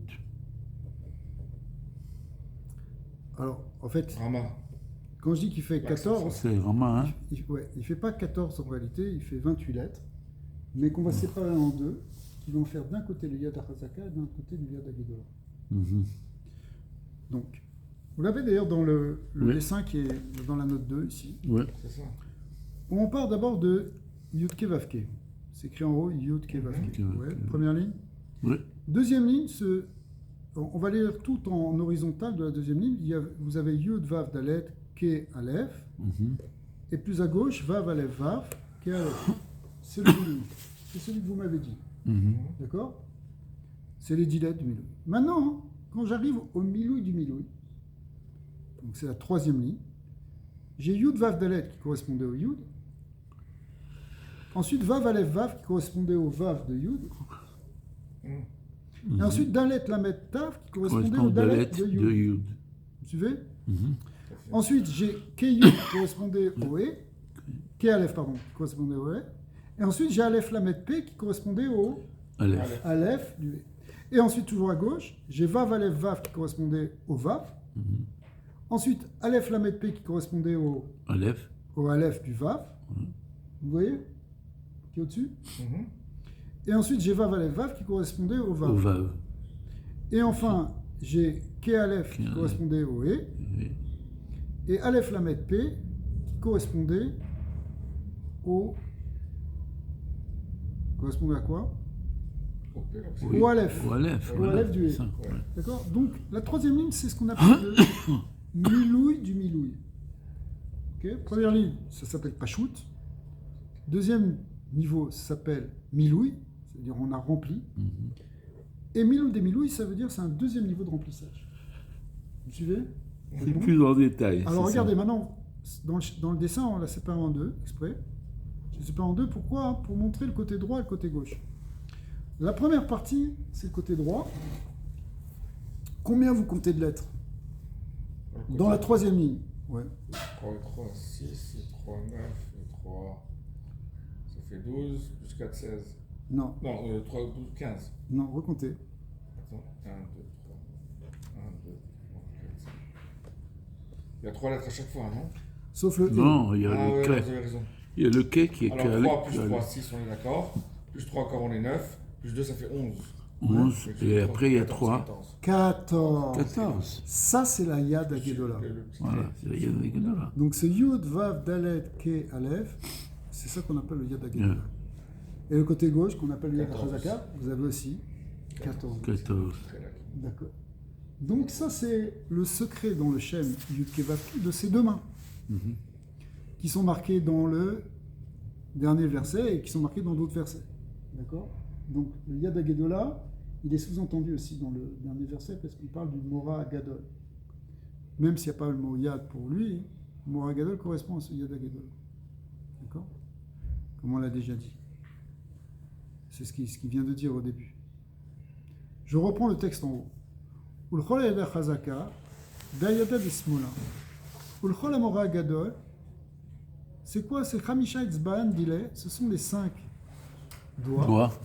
alors, en fait, Rama. quand je dis qu'il fait 14, C'est vraiment, hein? il ne fait pas 14 en réalité, il fait 28 lettres, mais qu'on va séparer en deux, qui vont faire d'un côté le Yad HaChazaka et d'un côté le Yad HaGedolah. Mhm. Donc, vous l'avez d'ailleurs dans le Oui. dessin qui est dans la note 2 ici. Ouais. C'est ça. On part d'abord de Yudke Vavke. C'est écrit en haut Yudke Vavke. Mhm. Ouais, première ligne. Ouais. Deuxième ligne, on va lire tout en horizontal de la deuxième ligne. Vous avez Yud Vav Dalet Ke Aleph. Mhm. Et plus à gauche, Vav Aleph Vav Ke Aleph. C'est le Miloui. C'est celui que vous m'avez dit. Mhm. D'accord? C'est les 10 lettres du Miloui. Maintenant, quand j'arrive au Miloui du Miloui, donc c'est la troisième ligne, j'ai Yud Vav Dalet qui correspondait au Yud. Ensuite, Vav Aleph Vav qui correspondait au Vav de Yud. Et ensuite, Dalet Lamet Tav qui correspondait Correspond au Dalet Dalet de de Yud. Yud. Vous suivez? Mhm. Ensuite, j'ai Keyud qui correspondait au E. Aleph, pardon, qui correspondait au E. Et ensuite, j'ai Aleph Lamet P qui correspondait au Aleph. Aleph du E. Et ensuite, toujours à gauche, j'ai Vav Aleph Vav qui correspondait au Vav. Mhm. Ensuite, Aleph Lamet P qui correspondait au Aleph. Aleph du Vav. Vous voyez? Qui est au-dessus. Mhm. Et ensuite, j'ai Vav Aleph Vav qui correspondait au Vav. Au Vav. Et enfin, j'ai Aleph qui Aleph. correspondait au E. Oui. Et Aleph Lamet P qui correspondait au... Correspondait à quoi? Au P, là, c'est- Au Aleph. Au Aleph. Au voilà, Aleph du E. ça, Ouais. ouais. D'accord? Donc, la troisième ligne, c'est ce qu'on appelle le Milouï du Milouï. Ok? Première ligne, ça s'appelle Pachout. Deuxième niveau, ça s'appelle Milouï, c'est-à-dire on a rempli. Mhm. Et Milouï des Milouï, ça veut dire c'est un deuxième niveau de remplissage. Vous suivez? C'est C'est bon? plus en détail. Alors c'est ça. regardez, maintenant, dans le dessin, on l'a séparé en deux, exprès. Je l'ai séparé en deux, pourquoi? Pour montrer le côté droit et le côté gauche. La première partie, c'est le côté droit. Combien vous comptez de lettres? Dans la troisième ligne. Ouais. 3 et 3, 6, et 3, 9, et 3, ça fait 12, plus 4, 16. Non, Non, 3, 12, 15. non, recomptez. Attends, 1, 2, 3, 1, 2, 3, 4, 5. Il y a 3 lettres à chaque fois, non? Sauf le E. Non, il y a Ah le ouais, quai. vous avez raison. Il y a le quai qui est Alors 3 plus calé. 3, 6, on est d'accord. Plus 3 encore, on est 9. Plus 2, ça fait 11. 11. Et après, il y a 3. 14. 14. Ça, c'est la Yad HaGedolah. Voilà, c'est la Yad HaGedolah. Donc c'est Yud, Vav, Dalet, Ke, Aleph. C'est ça qu'on appelle le Yad HaGedolah. Et le côté gauche, qu'on appelle le Yad 14. HaChazaka, vous avez aussi 14. 14. D'accord. Donc ça, c'est le secret dans le Shem Yud Ke Vav Ke de ces deux mains, Mhm. qui sont marquées dans le dernier verset et qui sont marquées dans d'autres versets. D'accord? Donc le Yad HaGedolah, il est sous-entendu aussi dans le dernier verset parce qu'il parle du Mora Gadol. Même s'il n'y a pas le mot Yad pour lui, Mora Gadol correspond à ce Yad HaGedolah. D'accord? Comme on l'a déjà dit. C'est ce qu'il vient de dire au début. Je reprends le texte en haut. Ulchol Yad HaChazaka, Dayada Bismola. Ulchol Mora Gadol, c'est quoi? C'est Chamisha Etzbaan Dile, ce sont les 5 doigts. Doigt.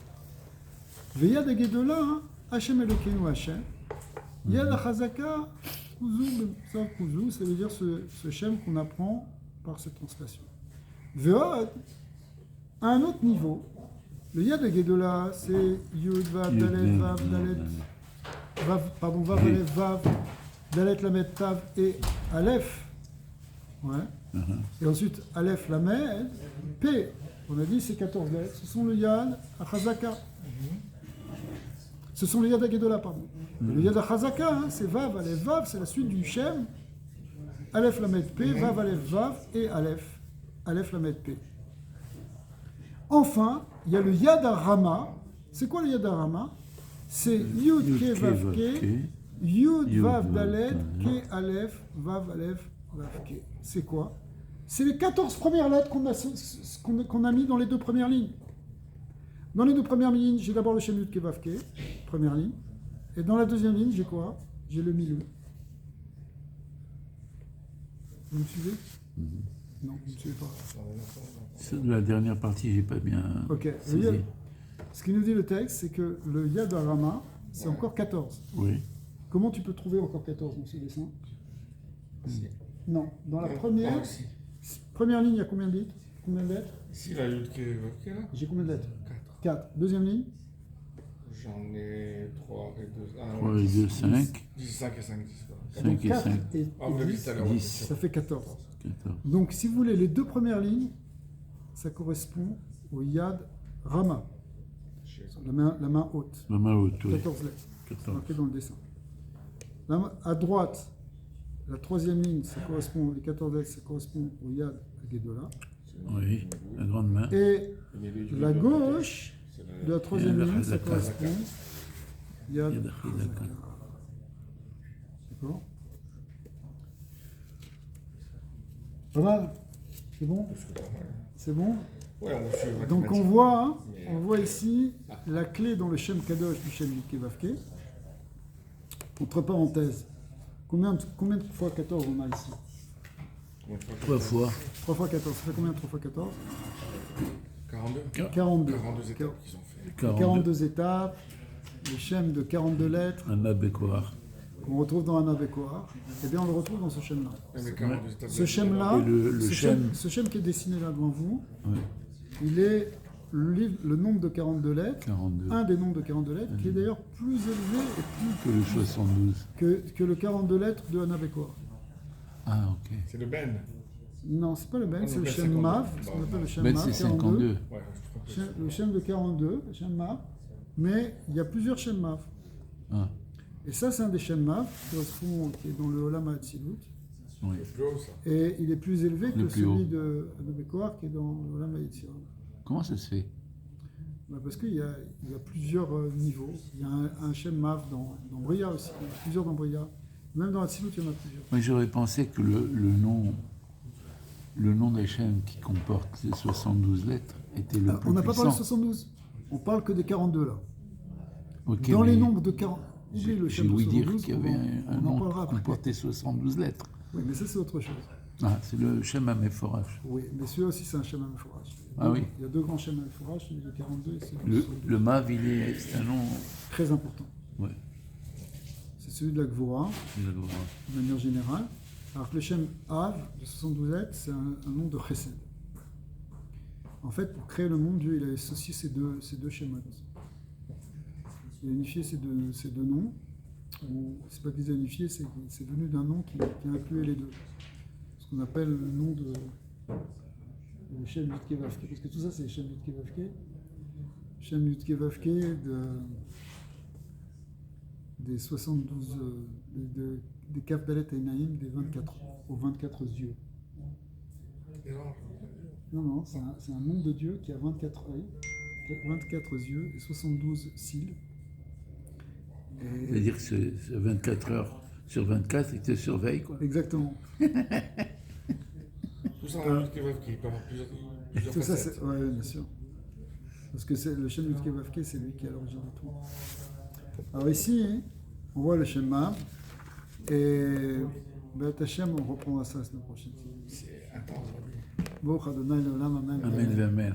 Veyad HaGedolah, Hashem Elokeinu Hashem. Yad HaChazaka, Kuzu, Kuzu, ça veut dire ce Shem qu'on apprend par cette translation. Veod, à un autre niveau, le Yad HaGedolah, c'est Yud, Vav, Dalet, Vav, Dalet, Vav, pardon, Vav, Oui. Aleph, Vav, Dalet, Lamed, Tav et Aleph. Ouais. Et ensuite, Aleph, Lamed, P. On a dit c'est 14 lettres. Ce sont le Yad HaChazaka. Ce sont les Yad HaGedolah, pardon. Le Yad HaChazaka, hein, c'est Vav, Aleph, Vav, c'est la suite du Shem. Aleph, Lamed, P, Vav, Aleph, Vav et Aleph, Aleph, Lamed, P. Enfin, il y a le Yad HaRama. C'est quoi le Yad HaRama? C'est Yud, Ke, Vav, Ke, Yud, Vav, Dalet, Ke, Aleph, Vav, Aleph, Vav, Ke. C'est quoi? C'est les 14 premières lettres qu'on a mis dans les deux premières lignes. Dans les deux premières lignes, j'ai d'abord le Shem Yud Ke Vav Ke, première ligne. Et dans la deuxième ligne, j'ai quoi? J'ai le milieu. Vous me suivez? Non, vous ne me suivez pas. C'est de la dernière partie, j'ai pas bien Ok. saisi. Ce qu'il nous dit le texte, c'est que le Yad HaRama, c'est encore 14. Oui. Comment tu peux trouver encore 14 dans ce dessin? Ici. Non. Dans la Ah, première ici. ligne, il y a combien de lettres? Combien de lettres? Ici, la Yud qui est évoquée là. J'ai combien de lettres? 4. 4. Deuxième ligne? J'en ai 3 et 2. 3 et 2, 5. 10, 5 et 5, 10. 5 et 4 5. et Ah, vous l'avez dit 10, tout à l'heure. 10. ça fait 14. 14. Donc, si vous voulez, les deux premières lignes, ça correspond au Yad Rama, la main haute. La main haute, oui. 14 lettres, 14. marqué dans le dessin. À droite, la troisième ligne, ça correspond, les 14 lettres, ça correspond au Yad HaGedolah. Oui, la grande main. Et la gauche de la troisième Yad ligne, ça HaChazaka. correspond Yad Yad HaChazaka. HaChazaka. D'accord? Pas mal? C'est bon? C'est bon? Ouais, on suit le Donc on mathématique. voit, hein, on voit ici la clé dans le Shem Kadosh du Shem Yud Ke Vav Ke. Entre parenthèses, combien de fois 14 on a ici? 3 fois. 3 fois 14, ça fait combien 3 fois 14? 42. 42. 42 étapes qu'ils ont fait. 42 étapes, le Shem de 42 lettres Un abécoir. qu'on retrouve dans Anna Bekoar, eh bien on le retrouve dans ce Shem-là. Ouais, mais 42 étapes. Ce Shem-là, Et le Shem. ce Shem qui est dessiné là devant vous, Oui, il est le nombre de 42 lettres, 42. un des nombres de 42 lettres, qui est d'ailleurs plus élevé et Que le 72. que le 42 lettres de Anna Bekoar. Ah, ok. C'est le Ben. Non, c'est pas le Ben, Ah, c'est le le Ben, Shem 52. Mav, ce qu'on appelle le Shem Ben, Mav, c'est 42. 52. Ouais, je trouve que Le Shem de 42, le Shem Mav, mais il y a plusieurs Shem Mav. Ah, Et ça, c'est un des Shem Mav qui est dans le Olam HaAtzilut. oui. c'est plus haut ça. Et il est plus élevé que Le plus haut. celui de Bekoar qui est dans le Olam HaYetzirah. Comment ça se fait? Parce qu'il y a plusieurs niveaux. Il y a un Shem Mav dans Bria aussi, il y en a plusieurs dans Bria. Même dans Hatzilut, il y en a plusieurs. Moi, j'aurais pensé que le nom d'Hachem qui comporte ces 72 lettres était le plus On n'a pas parlé de puissant. 72, on parle que des 42 là. Ok, Dans les mais nombres de 40, oublie le j'ai Shem de ouï dire 72, qu'il y avait un on en nom parlera qui après. comportait 72 lettres. Oui, mais ça c'est autre chose. Ah, c'est le Shem Améphorach. Oui, mais celui-là aussi c'est un Shem Améphorach. Ah oui. Il y a deux grands Shem Améphorach, celui de 42 et celui de 72. Le Mav, c'est un nom. Très important. Ouais, C'est celui de la Gvora, c'est la grande. de manière générale. Alors que le Shem Av, de 72 lettres, c'est un nom de Chesed. En fait, pour créer le monde, Dieu il a associé ces deux schémas. Il a unifié ces deux noms. Ou c'est pas qu'ils a unifié, c'est venu d'un nom qui incluait les deux. Ce qu'on appelle le nom de Shem Yud Ke Vav Ke. Parce que tout ça, c'est Shem Yud Ke Vav Ke. Shem Yud Ke Vav Ke des 72, des Kaf Dalet Einaim, des 24, aux 24 yeux. Et alors, Non, c'est un nom de Dieu qui a 24 œils, 24 yeux et 72 cils. Et- C'est-à-dire que c'est 24 heures sur 24 et que tu surveilles, quoi. Exactement. tout ça dans le qui peut avoir plusieurs Tout ça, facettes. ouais, bien sûr. Parce que c'est le Shem Yud Ke Vav Ke, c'est lui qui est à l'origine de tout. Alors ici, hein, on voit le Shem Mav. Et Be'at Hashem, on reprendra ça la semaine prochaine. C'est intense aujourd'hui. Baruch Adonai Leolam, Amen. Amen, amen.